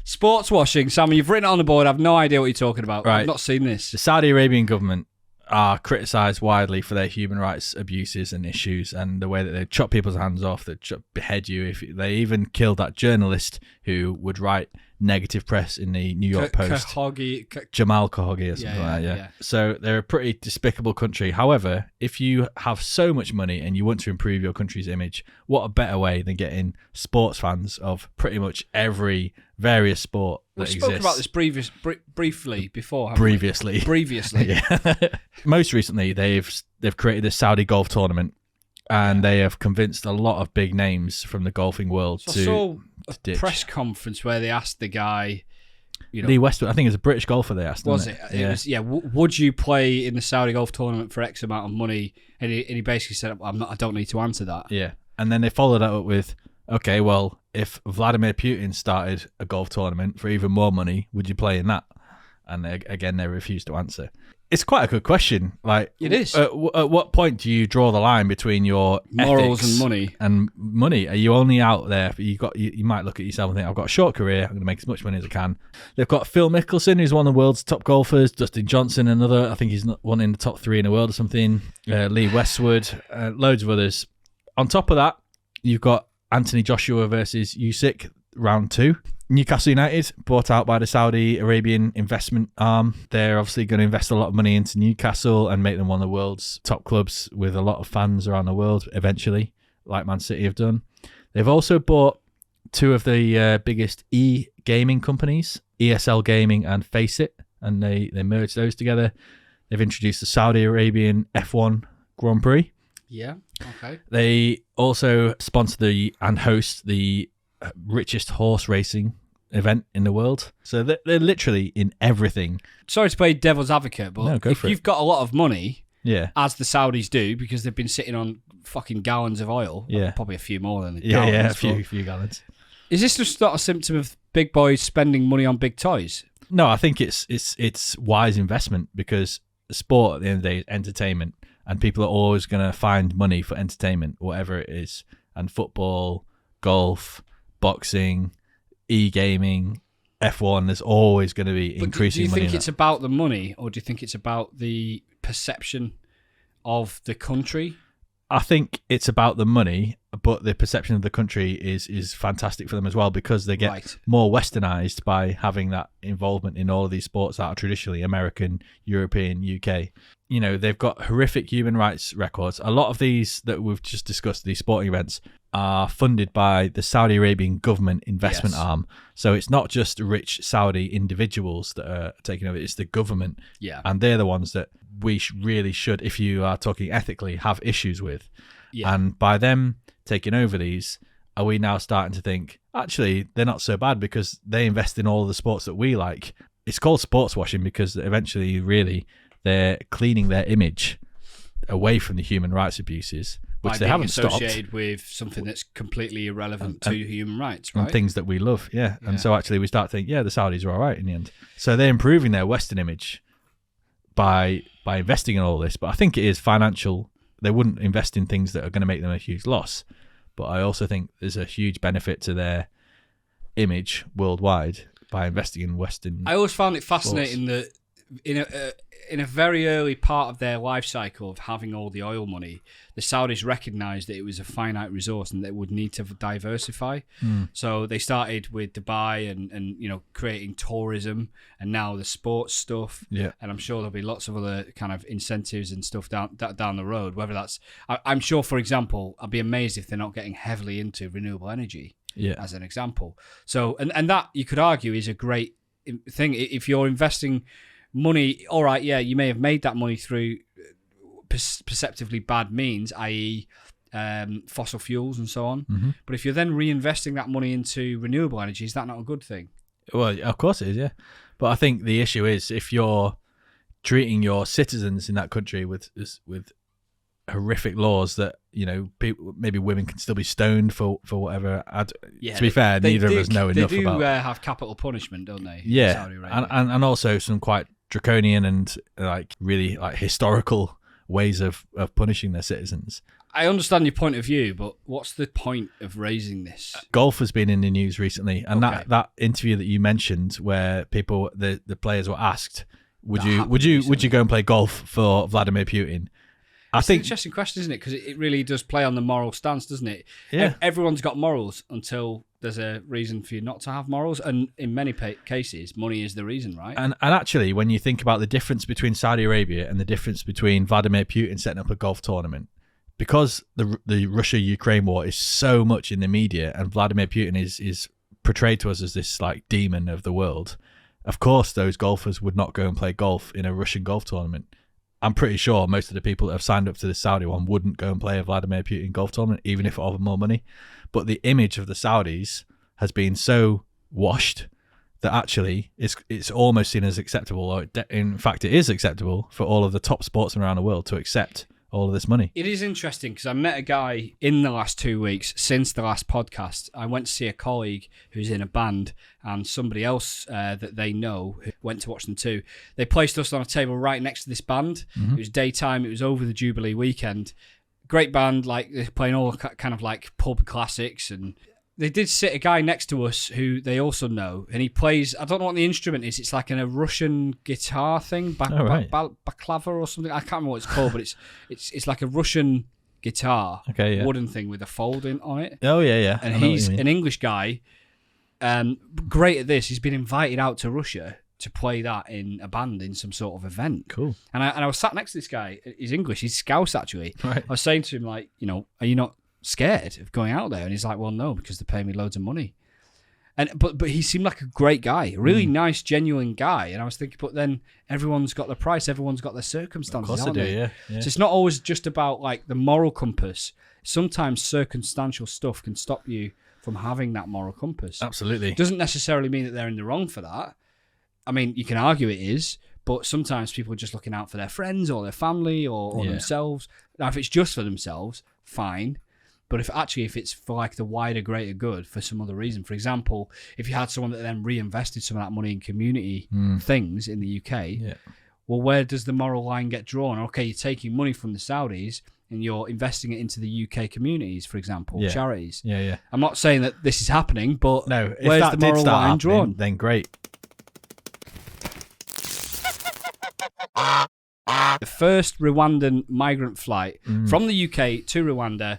Sports washing, Sam. You've written it on the board. I've no idea what you're talking about. Right. I've not seen this. The Saudi Arabian government are criticised widely for their human rights abuses and issues, and the way that they chop people's hands off, they behead you. If they even killed that journalist who would write negative press in the New York Post, Jamal Khashoggi or something like that. Yeah. So they're a pretty despicable country. However, if you have so much money and you want to improve your country's image, what a better way than getting sports fans of pretty much every various sport that exists. We've spoken about this briefly before, Previously. Yeah. Most recently, they've created the Saudi golf tournament, and they have convinced a lot of big names from the golfing world to ditch. Press conference where they asked the guy, Lee Westwood, I think it was a British golfer they asked. Was it? It was, would you play in the Saudi golf tournament for X amount of money? And he basically said, I don't need to answer that. Yeah. And then they followed that up with, okay, well, if Vladimir Putin started a golf tournament for even more money, would you play in that? And again, they refused to answer. It's quite a good question. Like, it is. At what point do you draw the line between your morals ethics and money? And money? Are you only out there? You might look at yourself and think, I've got a short career. I'm going to make as much money as I can. They've got Phil Mickelson, who's one of the world's top golfers. Dustin Johnson, another. I think he's one in the top 3 in the world or something. Lee Westwood, loads of others. On top of that, you've got Anthony Joshua versus Usyk, round 2. Newcastle United, bought out by the Saudi Arabian investment arm. They're obviously going to invest a lot of money into Newcastle and make them one of the world's top clubs with a lot of fans around the world eventually, like Man City have done. They've also bought 2 of the biggest e-gaming companies, ESL Gaming and Faceit, and they merged those together. They've introduced the Saudi Arabian F1 Grand Prix. Yeah, okay. They also sponsor and host the richest horse racing event in the world. So they're literally in everything. Sorry to play devil's advocate, but if you've got a lot of money, as the Saudis do, because they've been sitting on fucking gallons of oil, probably a few more than gallons. A few gallons. Is this just not a symptom of big boys spending money on big toys? No, I think it's wise investment, because sport at the end of the day is entertainment, and people are always going to find money for entertainment, whatever it is. And football, golf, boxing, e-gaming, F1, there's always going to be increasing money. Do you think it's about the money, or do you think it's about the perception of the country? I think it's about the money, but the perception of the country is fantastic for them as well, because they get more westernized by having that involvement in all of these sports that are traditionally American, European, UK. You know, they've got horrific human rights records. A lot of these that we've just discussed, these sporting events, are funded by the Saudi Arabian government investment arm. So it's not just rich Saudi individuals that are taking over, it's the government. Yeah. And they're the ones that we really should, if you are talking ethically, have issues with. Yeah. And by them taking over these, are we now starting to think, actually, they're not so bad because they invest in all of the sports that we like? It's called sports washing, because eventually, really, they're cleaning their image away from the human rights abuses, which they haven't stopped. Associated with something that's completely irrelevant to human rights, right? And things that we love, And so actually we start thinking, the Saudis are all right in the end. So they're improving their Western image by investing in all this. But I think it is financial. They wouldn't invest in things that are going to make them a huge loss. But I also think there's a huge benefit to their image worldwide by investing in Western. I always found it fascinating that in a very early part of their life cycle of having all the oil money, the Saudis recognised that it was a finite resource and they would need to diversify. So they started with Dubai and you know, creating tourism, and now the sports stuff. Yeah. And I'm sure there'll be lots of other kind of incentives and stuff down the road. Whether that's, I'm sure, for example, I'd be amazed if they're not getting heavily into renewable energy. As an example. So and that, you could argue, is a great thing if you're investing money. All right, you may have made that money through perceptively bad means, i.e. fossil fuels and so on. Mm-hmm. But if you're then reinvesting that money into renewable energy, is that not a good thing? Well, of course it is, But I think the issue is if you're treating your citizens in that country with horrific laws that, you know, maybe women can still be stoned for whatever. To be fair, neither of us know enough about. They do have capital punishment, don't they? Yeah, in Saudi Arabia. and also some quite draconian and really historical ways of punishing their citizens. I understand your point of view, but what's the point of raising this? Golf has been in the news recently, and that interview that you mentioned, where the players were asked, would you go and play golf for Vladimir Putin? It's an interesting question, isn't it? Because it really does play on the moral stance, doesn't it? Yeah. Everyone's got morals until there's a reason for you not to have morals. And in many cases, money is the reason, right? And actually, when you think about the difference between Saudi Arabia and the difference between Vladimir Putin setting up a golf tournament, because the Russia-Ukraine war is so much in the media and Vladimir Putin is portrayed to us as this demon of the world, of course those golfers would not go and play golf in a Russian golf tournament. I'm pretty sure most of the people that have signed up to the Saudi one wouldn't go and play a Vladimir Putin golf tournament, even if it offered more money. But the image of the Saudis has been so washed that actually it's almost seen as acceptable, or in fact it is acceptable for all of the top sportsmen around the world to accept all of this money. It is interesting because I met a guy in the last 2 weeks since the last podcast. I went to see a colleague who's in a band and somebody else that they know who went to watch them too. They placed us on a table right next to this band. It was daytime. It was over the Jubilee weekend. Great band, like they're playing all kind of like pub classics, and they did sit a guy next to us who they also know, and he plays, I don't know what the instrument is, it's like a Russian guitar thing, baklava or something, I can't remember what it's called, but it's like a Russian guitar, wooden thing with a folding on it. Oh, yeah. And he's an English guy, great at this. He's been invited out to Russia to play that in a band in some sort of event. Cool. And I was sat next to this guy. He's English. He's Scouse, actually. Right. I was saying to him, like, you know, are you not scared of going out there? And he's like, well, no, because they pay me loads of money. And but he seemed like a great guy, a really nice, genuine guy. And I was thinking, but then everyone's got their price, everyone's got their circumstances. Of course they do, yeah. So it's not always just about like the moral compass. Sometimes circumstantial stuff can stop you from having that moral compass. Absolutely. It doesn't necessarily mean that they're in the wrong for that. I mean, you can argue it is, but sometimes people are just looking out for their friends or their family or themselves. Now, if it's just for themselves, fine. But if it's for like the wider, greater good for some other reason, for example, if you had someone that then reinvested some of that money in community things in the UK, well, where does the moral line get drawn? Okay, you're taking money from the Saudis and you're investing it into the UK communities, for example, charities. Yeah. I'm not saying that this is happening, but no, if where's that the moral line drawn? Then great. The first Rwandan migrant flight from the UK to Rwanda,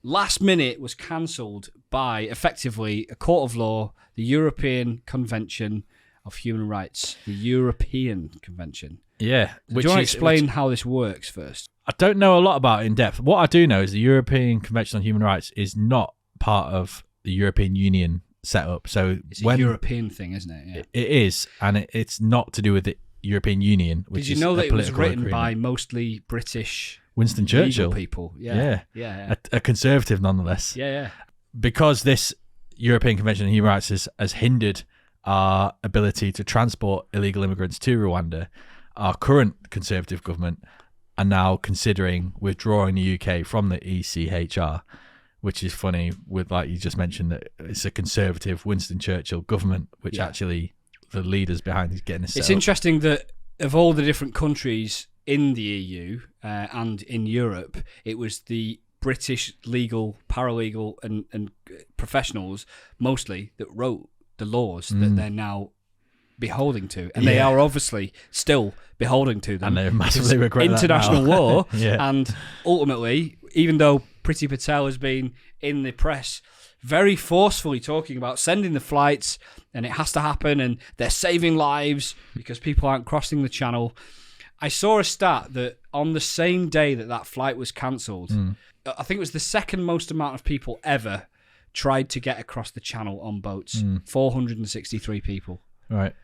last minute, was cancelled by, effectively, a court of law, the European Convention of Human Rights. The European Convention. Yeah. Do you want to explain how this works first? I don't know a lot about it in depth. What I do know is the European Convention on Human Rights is not part of the European Union setup. So it's a European thing, isn't it? Yeah. It is, and it's not to do with the European Union. Which Did you know that it was written by mostly British Winston Churchill people? Yeah. A conservative nonetheless. Yeah. Because this European Convention on Human Rights has hindered our ability to transport illegal immigrants to Rwanda, our current conservative government are now considering withdrawing the UK from the ECHR, which is funny with, like you just mentioned, that it's a conservative Winston Churchill government, which actually the leaders behind is getting us set It's up. Interesting that of all the different countries in the EU and in Europe, it was the British legal, paralegal and professionals mostly that wrote the laws that they're now beholding to, and they are obviously still beholding to them. And they massively regret international that now. law. Yeah. And ultimately, even though Priti Patel has been in the press very forcefully talking about sending the flights and it has to happen and they're saving lives because people aren't crossing the channel, I saw a stat that on the same day that flight was cancelled, I think it was the second most amount of people ever tried to get across the channel on boats. 463 people. Right.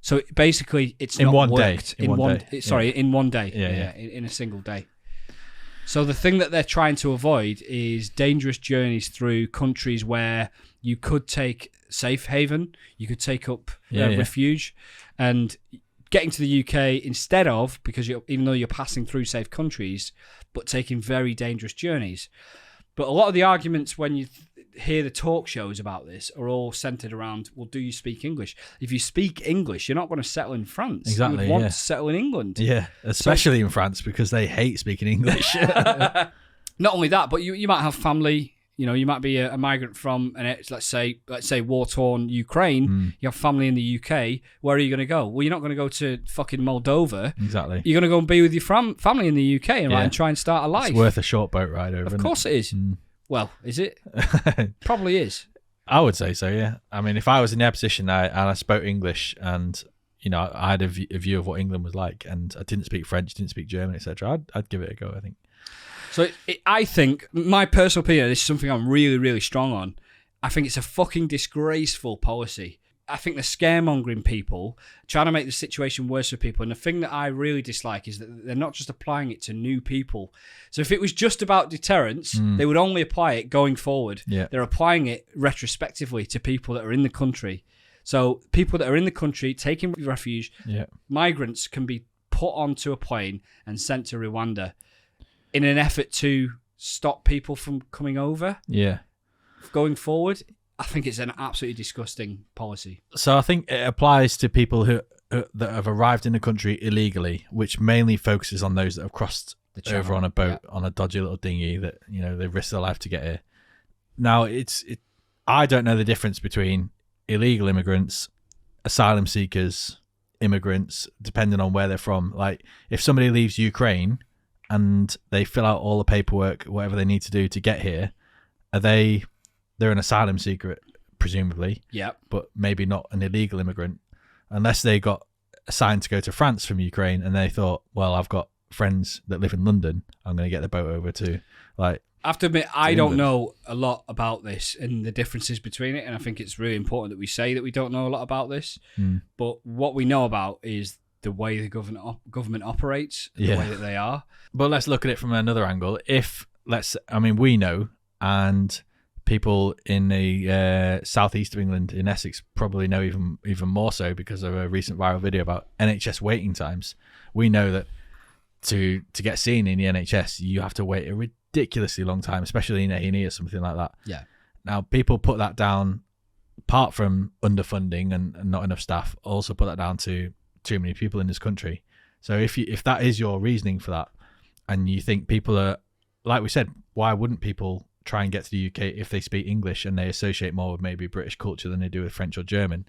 So basically, it's in not one worked. day. In one day. Yeah. In a single day. So the thing that they're trying to avoid is dangerous journeys through countries where you could take safe haven, you could take up refuge, and getting to the UK instead of, because even though you're passing through safe countries, but taking very dangerous journeys. But a lot of the arguments when you hear the talk shows about this are all centered around, well, do you speak English? If you speak English, you're not going to settle in France. Exactly. You would want to settle in England. Yeah, especially in France because they hate speaking English. Not only that, but you might have family. You know, you might be a migrant from, let's say war-torn Ukraine. You have family in the UK. Where are you going to go? Well, you're not going to go to fucking Moldova. Exactly. You're going to go and be with your family in the UK and try and start a life. It's worth a short boat ride over. Of course it is. Well, is it? Probably is. I would say so, yeah. I mean, if I was in their position and I spoke English and, you know, I had a view of what England was like and I didn't speak French, didn't speak German, etc., I'd give it a go, I think. So I think, my personal opinion, this is something I'm really, really strong on. I think it's a fucking disgraceful policy. I think they're scaremongering people, trying to make the situation worse for people. And the thing that I really dislike is that they're not just applying it to new people. So if it was just about deterrence, they would only apply it going forward. Yeah. They're applying it retrospectively to people that are in the country. So people that are in the country taking refuge, migrants can be put onto a plane and sent to Rwanda. in an effort to stop people from coming over. Yeah. Going forward, I think it's an absolutely disgusting policy. So I think it applies to people who that have arrived in the country illegally, which mainly focuses on those that have crossed over on a boat, on a dodgy little dinghy that, you know, they risk their life to get here. Now, I don't know the difference between illegal immigrants, asylum seekers, immigrants, depending on where they're from. Like, if somebody leaves Ukraine and they fill out all the paperwork, whatever they need to do to get here, they're an asylum seeker, presumably. Yeah. But maybe not an illegal immigrant, unless they got assigned to go to France from Ukraine and they thought, well, I've got friends that live in London, I'm going to get the boat over to, like... I have to admit, I don't know a lot about this and the differences between it, and I think it's really important that we say that we don't know a lot about this. But what we know about is the way the government operates, the way that they are. But let's look at it from another angle. We know, and people in the southeast of England, in Essex, probably know even more so because of a recent viral video about NHS waiting times. We know that to get seen in the NHS, you have to wait a ridiculously long time, especially in A&E or something like that. Yeah. Now, people put that down, apart from underfunding and not enough staff, also put that down to too many people in this country. So if that is your reasoning for that, and you think people are, like we said, why wouldn't people try and get to the UK if they speak English and they associate more with maybe British culture than they do with French or German?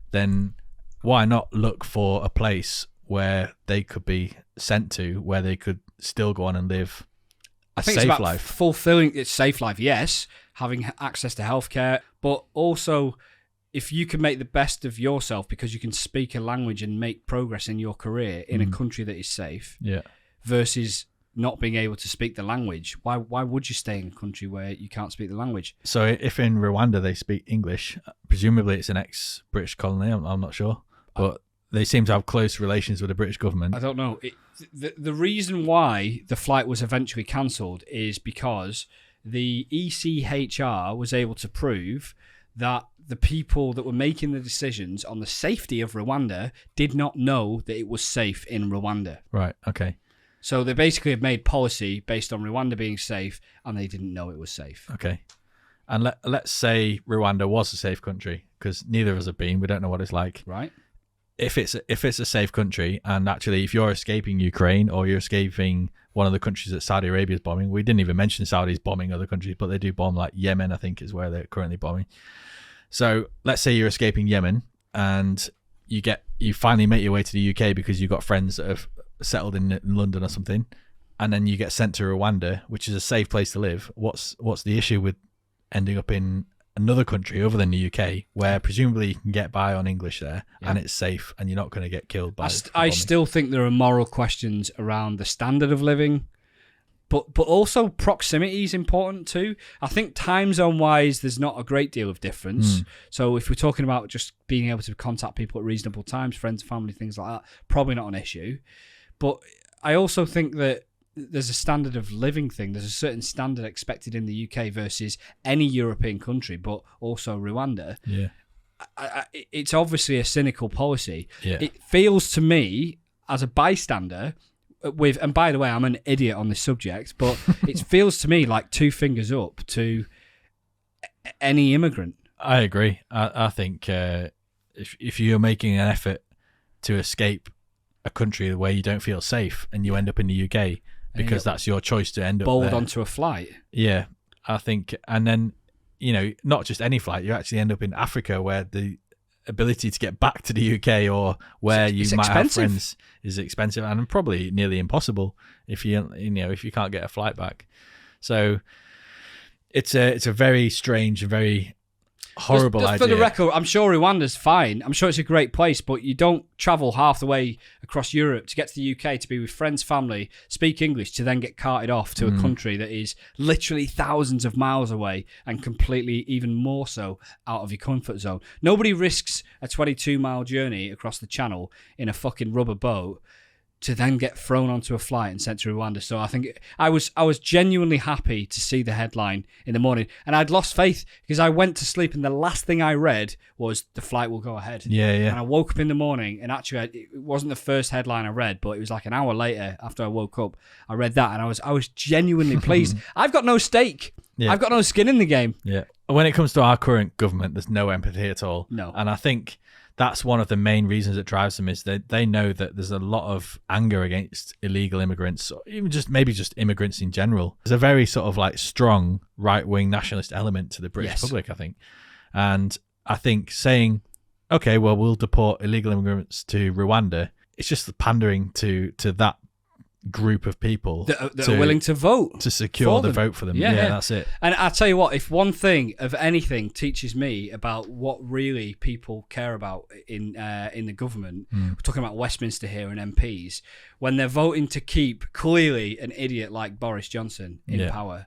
Then why not look for a place where they could be sent to, where they could still go on and live a safe life? I think it's about fulfilling its safe life, yes, having access to healthcare, but also if you can make the best of yourself because you can speak a language and make progress in your career in a country that is safe, versus not being able to speak the language, why would you stay in a country where you can't speak the language? So if in Rwanda they speak English, presumably it's an ex-British colony, I'm not sure, but they seem to have close relations with the British government. I don't know. The reason why the flight was eventually cancelled is because the ECHR was able to prove that the people that were making the decisions on the safety of Rwanda did not know that it was safe in Rwanda. Right, okay. So they basically have made policy based on Rwanda being safe, and they didn't know it was safe. Okay. And let's say Rwanda was a safe country, because neither of us have been. We don't know what it's like. Right. If it's a safe country, and actually if you're escaping Ukraine or you're escaping one of the countries that Saudi Arabia is bombing, we didn't even mention Saudi's bombing other countries, but they do bomb, like Yemen, I think, is where they're currently bombing. So let's say you're escaping Yemen and you finally make your way to the UK because you've got friends that have settled in London or something, and then you get sent to Rwanda, which is a safe place to live. What's the issue with ending up in another country other than the UK, where presumably you can get by on English there, and it's safe, and you're not going to get killed by I still think there are moral questions around the standard of living, but also proximity is important too. I think time zone wise, there's not a great deal of difference. So if we're talking about just being able to contact people at reasonable times, friends, family, things like that, probably not an issue. But I also think that there's a standard of living thing. There's a certain standard expected in the UK versus any European country, but also Rwanda. Yeah. It's obviously a cynical policy. Yeah. It feels to me, as a bystander, and by the way, I'm an idiot on this subject, but it feels to me like two fingers up to any immigrant. I agree. I think if you're making an effort to escape a country where you don't feel safe and you end up in the UK because that's your choice to end up bowled there. onto a flight. Yeah, I think, and then, not just any flight, you actually end up in Africa where the ability to get back to the UK or where you might have friends is expensive and probably nearly impossible if you can't get a flight back. So it's a very strange and very horrible idea. For the record, I'm sure Rwanda's fine. I'm sure it's a great place, but you don't travel half the way across Europe to get to the UK to be with friends, family, speak English, to then get carted off to a country that is literally thousands of miles away and completely, even more so, out of your comfort zone. Nobody risks a 22-mile journey across the channel in a fucking rubber boat to then get thrown onto a flight and sent to Rwanda. So I think I was genuinely happy to see the headline in the morning, and I'd lost faith because I went to sleep and the last thing I read was the flight will go ahead. Yeah. And I woke up in the morning, and actually it wasn't the first headline I read, but it was like an hour later after I woke up, I read that, and I was genuinely pleased. I've got no stake. Yeah. I've got no skin in the game. Yeah. When it comes to our current government, there's no empathy at all. No. And I think that's one of the main reasons it drives them, is that they know that there's a lot of anger against illegal immigrants, or even maybe just immigrants in general. There's a very sort of like strong right-wing nationalist element to the British public, I think. And I think saying, okay, well, we'll deport illegal immigrants to Rwanda, it's just pandering to that group of people that are willing to vote to secure the vote for them. Yeah, that's it. And I tell you what, if one thing of anything teaches me about what really people care about in the government, we're talking about Westminster here and MPs, when they're voting to keep clearly an idiot like Boris Johnson in power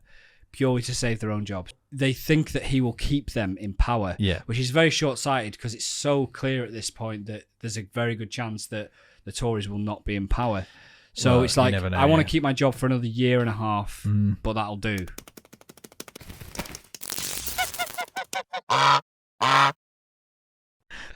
purely to save their own jobs, they think that he will keep them in power, which is very short-sighted, because it's so clear at this point that there's a very good chance that the Tories will not be in power. So it's like, I want to keep my job for another year and a half, but that'll do.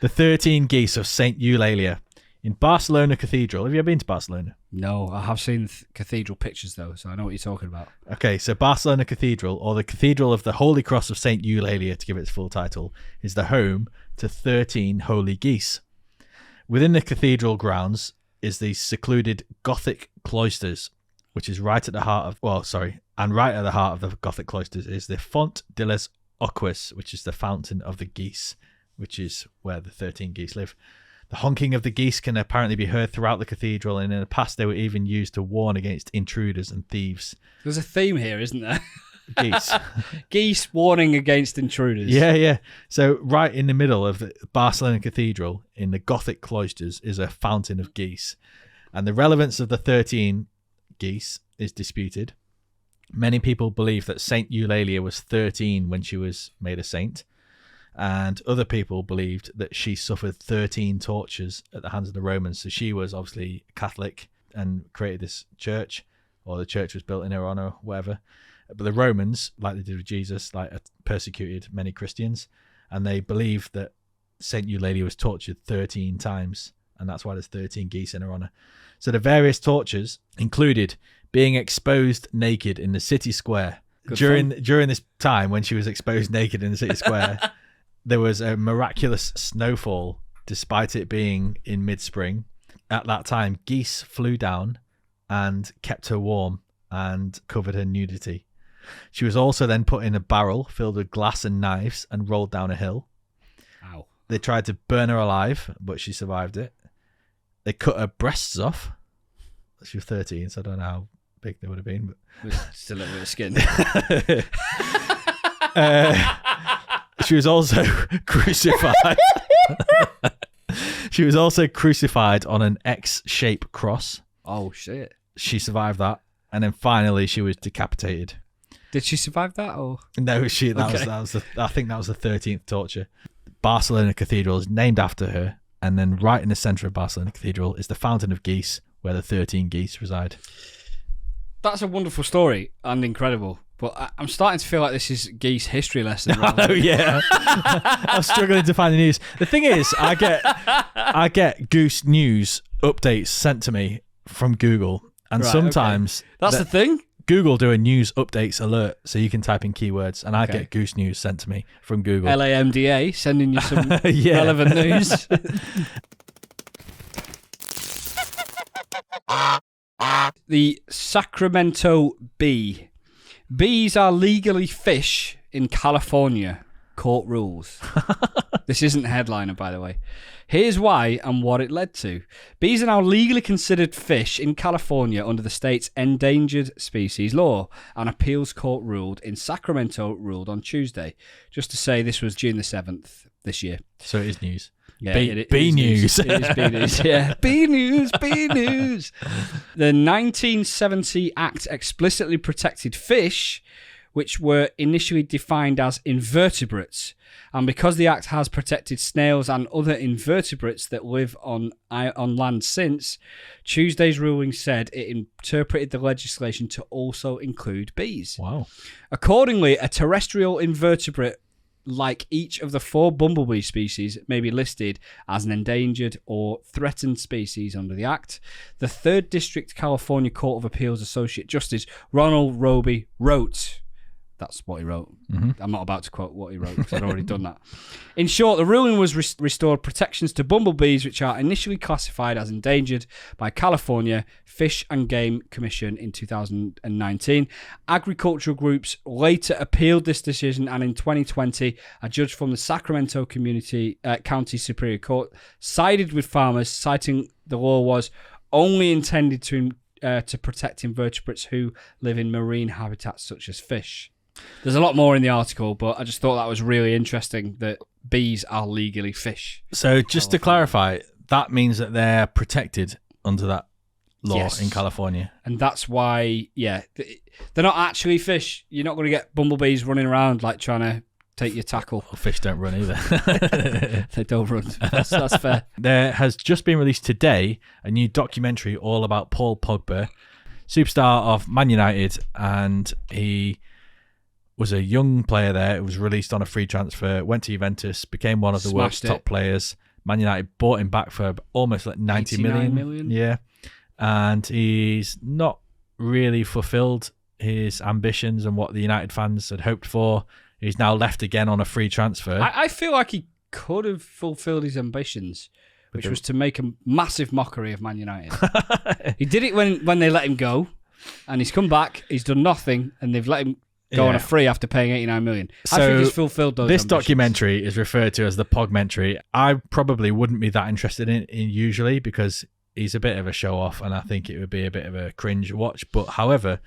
The 13 Geese of St. Eulalia in Barcelona Cathedral. Have you ever been to Barcelona? No, I have seen cathedral pictures though, so I know what you're talking about. Okay, so Barcelona Cathedral, or the Cathedral of the Holy Cross of St. Eulalia, to give it its full title, is the home to 13 holy geese. Within the cathedral grounds is the secluded Gothic cloisters, which is right at the heart of the Gothic cloisters is the Font de les Oques, which is the fountain of the geese, which is where the 13 geese live. The honking of the geese can apparently be heard throughout the cathedral, and in the past they were even used to warn against intruders and thieves. There's a theme here, isn't there? Geese. Geese warning against intruders. Yeah. So right in the middle of the Barcelona Cathedral, in the Gothic cloisters, is a fountain of geese. And the relevance of the 13 geese is disputed. Many people believe that Saint Eulalia was 13 when she was made a saint. And other people believed that she suffered 13 tortures at the hands of the Romans. So she was obviously Catholic and created this church, or the church was built in her honor, whatever. But the Romans, like they did with Jesus, persecuted many Christians, and they believed that Saint Eulalia was tortured 13 times, and that's why there's 13 geese in her honor. So the various tortures included being exposed naked in the city square. During this time when she was exposed naked in the city square, there was a miraculous snowfall, despite it being in mid-spring. At that time, geese flew down and kept her warm and covered her nudity. She was also then put in a barrel filled with glass and knives and rolled down a hill. Ow. They tried to burn her alive, but she survived it. They cut her breasts off. She was 13, so I don't know how big they would have been. But just a little bit of skin. She was also crucified. She was also crucified on an X-shaped cross. Oh, shit. She survived that. And then finally, she was decapitated. Did she survive that? Or no, I think that was the 13th torture. Barcelona Cathedral is named after her, and then right in the centre of Barcelona Cathedral is the Fountain of Geese, where the 13 geese reside. That's a wonderful story and incredible. But I'm starting to feel like this is geese history lesson. Oh yeah, I'm struggling to find the news. The thing is, I get Goose news updates sent to me from Google, and sometimes that's the thing. Google do a news updates alert, so you can type in keywords, and I get Goose news sent to me from Google. LAMDA sending you some relevant news. The Sacramento bee. Bees are legally fish in California. Court rules. This isn't a headliner, by the way. Here's why and what it led to. Bees are now legally considered fish in California under the state's endangered species law. An appeals court ruled in Sacramento ruled on Tuesday. Just to say, this was June the 7th this year. So it is news. Yeah, bee news. It is bee news. Yeah, bee news. The 1970 Act explicitly protected fish, which were initially defined as invertebrates. And because the Act has protected snails and other invertebrates that live on land since, Tuesday's ruling said it interpreted the legislation to also include bees. Wow. Accordingly, a terrestrial invertebrate like each of the 4 bumblebee species may be listed as an endangered or threatened species under the Act. The 3rd District California Court of Appeals Associate Justice Ronald Roby wrote... That's what he wrote. Mm-hmm. I'm not about to quote what he wrote because I'd already done that. In short, the ruling was restored protections to bumblebees, which are initially classified as endangered by California Fish and Game Commission in 2019. Agricultural groups later appealed this decision, and in 2020, a judge from the Sacramento County Superior Court sided with farmers, citing the law was only intended to protect invertebrates who live in marine habitats such as fish. There's a lot more in the article, but I just thought that was really interesting that bees are legally fish. So just to clarify, that means that they're protected under that law in California. And that's why, they're not actually fish. You're not going to get bumblebees running around like trying to take your tackle. Well, fish don't run either. They don't run. That's fair. There has just been released today a new documentary all about Paul Pogba, superstar of Man United, and he was a young player there. It was released on a free transfer, went to Juventus, became one of the world's top players. Man United bought him back for almost like 90 million. Yeah. And he's not really fulfilled his ambitions and what the United fans had hoped for. He's now left again on a free transfer. I feel like he could have fulfilled his ambitions, which was to make a massive mockery of Man United. He did it when they let him go, and he's come back, he's done nothing, and they've let him go on a free after paying 89 million. I think he's fulfilled those ambitions. Documentary is referred to as the Pogmentary. I probably wouldn't be that interested in usually because he's a bit of a show-off, and I think it would be a bit of a cringe watch. But however,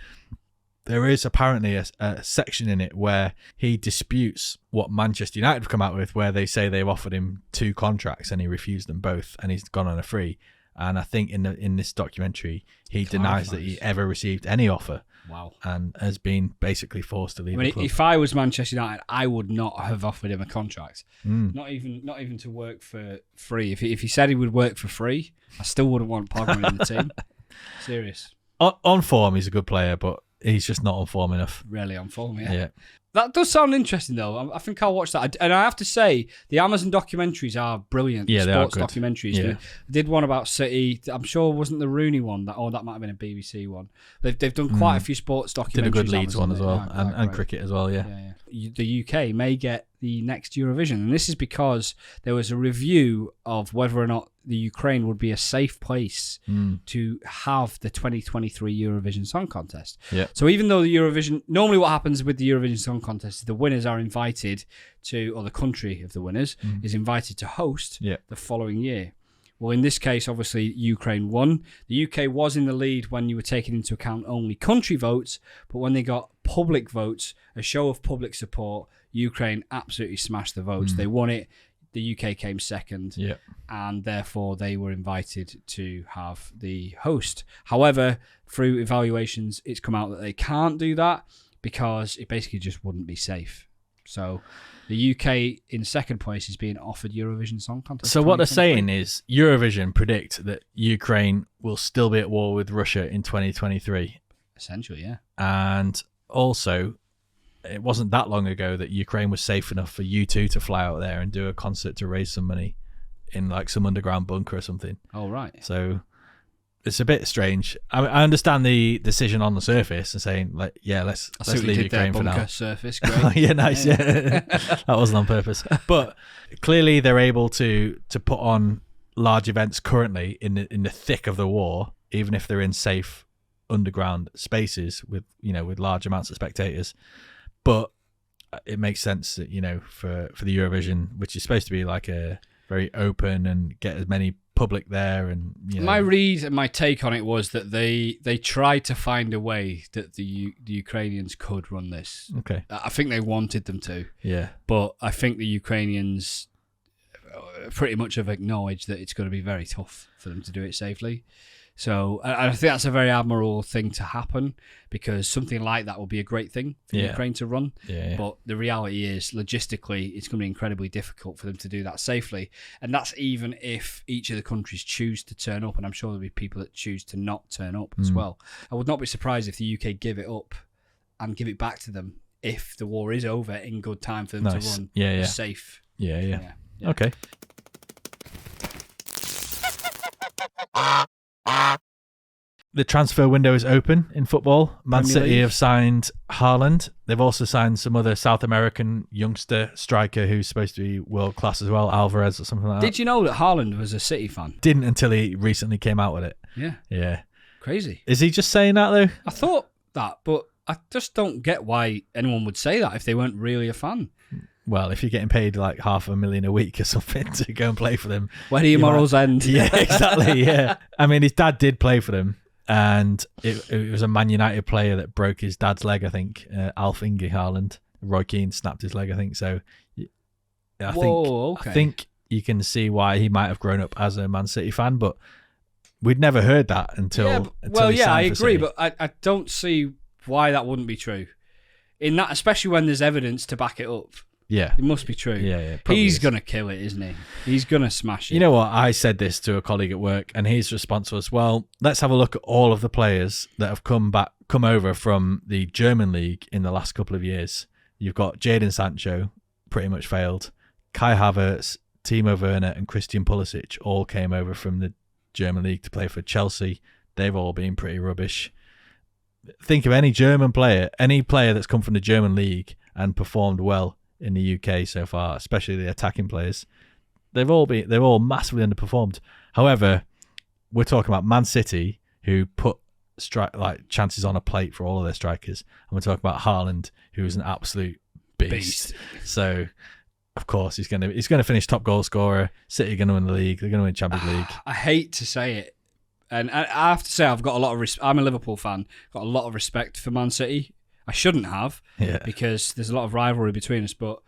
there is apparently a section in it where he disputes what Manchester United have come out with, where they say they've offered him 2 contracts and he refused them both, and he's gone on a free. And I think in this documentary, he denies that he ever received any offer. Wow. And has been basically forced to leave the club. If I was Manchester United, I would not have offered him a contract. Not even to work for free. If he said he would work for free, I still wouldn't want Pogba in the team. Serious. On form, he's a good player, but he's just not on form enough. Really on form, yeah. That does sound interesting, though. I think I'll watch that. And I have to say, the Amazon documentaries are brilliant. Yeah, sports they are documentaries. Yeah. They did one about City. I'm sure it wasn't the Rooney one. That might have been a BBC one. They've done quite a few sports documentaries. Did a good Leeds Amazon, one as well, and cricket as well, yeah. The UK may get the next Eurovision, and this is because there was a review of whether or not the Ukraine would be a safe place to have the 2023 Eurovision Song Contest. Yeah. So even though the Eurovision, normally what happens with the Eurovision Song Contest is the winners are invited to, or the country of the winners is invited to host the following year. Well, in this case, obviously, Ukraine won. The UK was in the lead when you were taking into account only country votes, but when they got public votes, a show of public support, Ukraine absolutely smashed the votes. They won it. The UK came second, and therefore they were invited to have the host. However, through evaluations, it's come out that they can't do that because it basically just wouldn't be safe. So the UK in second place is being offered Eurovision Song Contest. So what they're saying is Eurovision predict that Ukraine will still be at war with Russia in 2023. Essentially, yeah. And also, it wasn't that long ago that Ukraine was safe enough for U2 to fly out there and do a concert to raise some money in like some underground bunker or something. Oh, right. So it's a bit strange. I understand the decision on the surface and saying like, let's leave Ukraine for now. Surface, great. Yeah, nice. Yeah. That wasn't on purpose. But clearly they're able to put on large events currently in the thick of the war, even if they're in safe underground spaces with large amounts of spectators. But it makes sense that, for the Eurovision, which is supposed to be like a very open and get as many public there. And my read and my take on it was that they tried to find a way that the Ukrainians could run this. Okay. I think they wanted them to. Yeah. But I think the Ukrainians pretty much have acknowledged that it's going to be very tough for them to do it safely. So I think that's a very admirable thing to happen, because something like that will be a great thing for Ukraine to run. Yeah. But the reality is, logistically, it's going to be incredibly difficult for them to do that safely. And that's even if each of the countries choose to turn up. And I'm sure there'll be people that choose to not turn up as well. I would not be surprised if the UK give it up and give it back to them if the war is over in good time for them to run safe. Yeah. Okay. The transfer window is open in football. Man City have signed Haaland. They've also signed some other South American youngster striker who's supposed to be world class as well, Alvarez or something like that. Did you know that Haaland was a City fan? Didn't until he recently came out with it. Yeah. Crazy. Is he just saying that though? I thought that, but I just don't get why anyone would say that if they weren't really a fan. Well, if you're getting paid like $500,000 a week or something to go and play for them, where do your morals end? Yeah, exactly. Yeah. I mean, his dad did play for them. And it was a Man United player that broke his dad's leg, I think. Alf Inge Haaland. Roy Keane snapped his leg, I think. So I think you can see why he might have grown up as a Man City fan, but we'd never heard that until I agree, but I don't see why that wouldn't be true. In that, especially when there's evidence to back it up. Yeah. It must be true. Yeah. He's going to kill it, isn't he? He's going to smash it. You know what? I said this to a colleague at work, and his response was, well, let's have a look at all of the players that have come over from the German league in the last couple of years. You've got Jadon Sancho, pretty much failed. Kai Havertz, Timo Werner, and Christian Pulisic all came over from the German league to play for Chelsea. They've all been pretty rubbish. Think of any German player, any player that's come from the German league and performed well in the UK so far, especially the attacking players. They've all massively underperformed. However, we're talking about Man City, who put chances on a plate for all of their strikers, and we're talking about Haaland, who is an absolute beast. So, of course, he's going to finish top goal scorer. City are going to win the league. They're going to win Champions League. I hate to say it, and I have to say I've got a lot of I'm a Liverpool fan. Got a lot of respect for Man City. I shouldn't have, because there's a lot of rivalry between us, but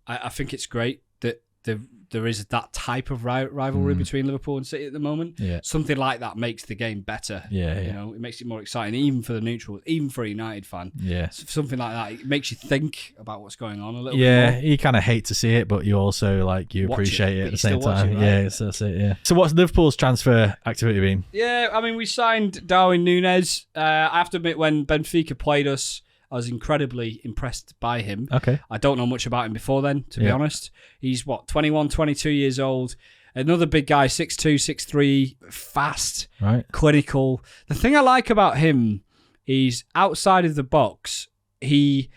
I think it's great that there is that type of rivalry between Liverpool and City at the moment. Yeah. Something like that makes the game better. You know, it makes it more exciting, even for the neutral, even for a United fan. Yeah. Something like that, it makes you think about what's going on a little bit more. You kind of hate to see it, but you also you appreciate it at the same time. Right? Yeah, that's it. Yeah. So what's Liverpool's transfer activity been? Yeah, I mean, we signed Darwin Núñez. I have to admit, when Benfica played us, I was incredibly impressed by him. Okay. I don't know much about him before then, to be honest. He's 21, 22 years old. Another big guy, 6'2", 6'3", fast, clinical. The thing I like about him is outside of the box, he's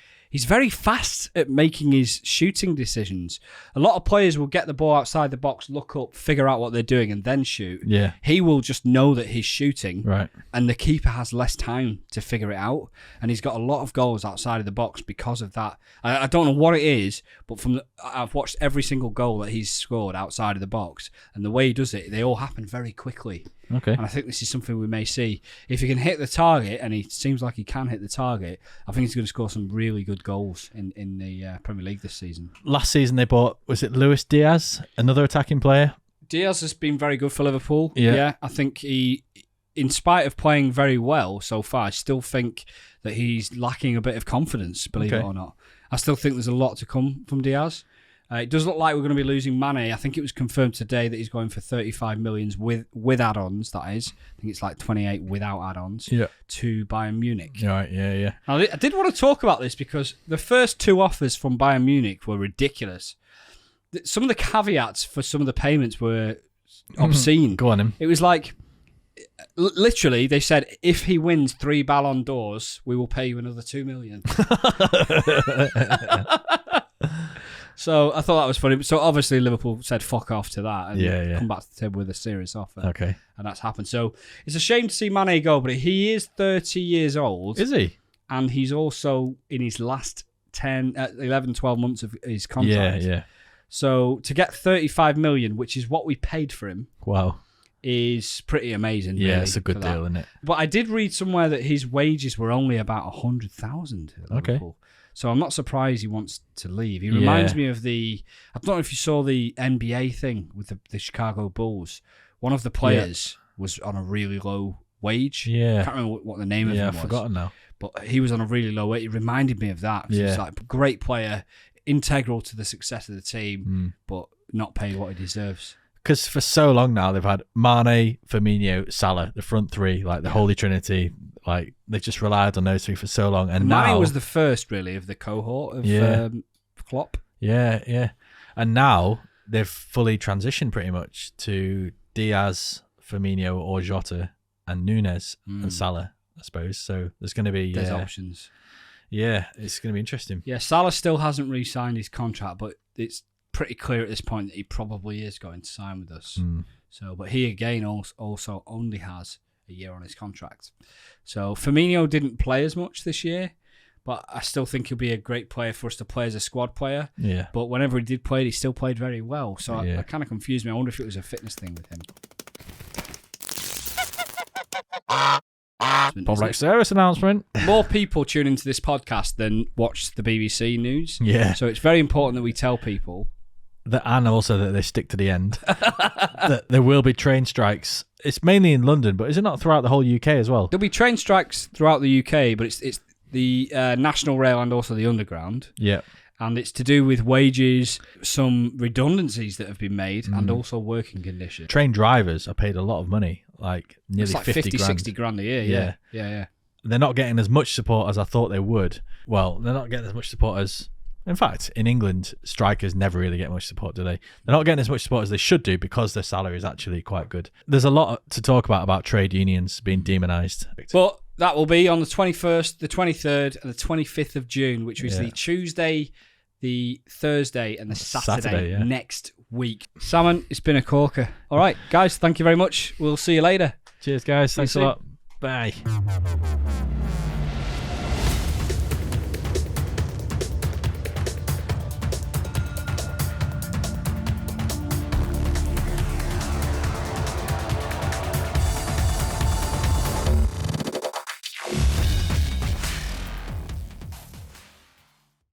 very fast at making his shooting decisions. A lot of players will get the ball outside the box, look up, figure out what they're doing, and then shoot. Yeah. He will just know that he's shooting, right, and the keeper has less time to figure it out. And he's got a lot of goals outside of the box because of that. I don't know what it is, but I've watched every single goal that he's scored outside of the box, and the way he does it, they all happen very quickly. Okay. And I think this is something we may see. If he can hit the target, and he seems like he can hit the target, I think he's going to score some really good goals in the Premier League this season. Last season they bought, was it Luis Diaz, another attacking player? Diaz has been very good for Liverpool. Yeah. I think he, in spite of playing very well so far, I still think that he's lacking a bit of confidence, believe it or not. I still think there's a lot to come from Diaz. It does look like we're going to be losing Mane. I think it was confirmed today that he's going for 35 million with add-ons, that is. I think it's like 28 without add-ons to Bayern Munich. Right, yeah. Now, I did want to talk about this because the first two offers from Bayern Munich were ridiculous. Some of the caveats for some of the payments were obscene. Go on, him. It was like, literally, they said, if he wins 3 Ballon d'Ors, we will pay you another 2 million. So I thought that was funny. So obviously Liverpool said fuck off to that and come back to the table with a serious offer. Okay. And that's happened. So it's a shame to see Mane go, but he is 30 years old. Is he? And he's also in his last 11, 12 months of his contract. Yeah. So to get 35 million, which is what we paid for him. Wow. Is pretty amazing. Yeah, really, it's a good deal, isn't it? But I did read somewhere that his wages were only about 100,000 at Liverpool. So I'm not surprised he wants to leave. He reminds me of I don't know if you saw the NBA thing with the Chicago Bulls. One of the players was on a really low wage. Yeah. I can't remember what the name of him was. Yeah, I've forgotten now. But he was on a really low wage. It reminded me of that. Yeah. He's like a great player, integral to the success of the team, but not paid what he deserves. Because for so long now, they've had Mane, Firmino, Salah, the front three, like the Holy Trinity. Like, they've just relied on those three for so long. And now... Mane was the first, really, of the cohort of Klopp. Yeah. And now they've fully transitioned pretty much to Diaz, Firmino, or Jota, and Nunes and Salah, I suppose. So there's going to be... There's options. Yeah, it's going to be interesting. Yeah, Salah still hasn't re-signed his contract, but it's pretty clear at this point that he probably is going to sign with us. So, but he again also only has a year on his contract. So Firmino didn't play as much this year, but I still think he'll be a great player for us to play as a squad player. Yeah. But whenever he did play, he still played very well. So I kind of confused me. I wonder if it was a fitness thing with him. Public service announcement. More people tune into this podcast than watch the BBC News. Yeah. So it's very important that we tell people. And also that they stick to the end. That there will be train strikes. It's mainly in London, but is it not throughout the whole UK as well? There'll be train strikes throughout the UK, but it's the National Rail and also the Underground. Yeah. And it's to do with wages, some redundancies that have been made, and also working conditions. Train drivers are paid a lot of money, like nearly it's like 50 grand. 60 grand a year. Yeah. They're not getting as much support as I thought they would. Well, they're not getting as much support as... In fact, in England, strikers never really get much support, do they? They're not getting as much support as they should do because their salary is actually quite good. There's a lot to talk about trade unions being demonised. But that will be on the 21st, the 23rd, and the 25th of June, which was the Tuesday, the Thursday, and the Saturday next week. Salmon, it's been a corker. All right, guys, thank you very much. We'll see you later. Cheers, guys. Thanks a lot. Bye.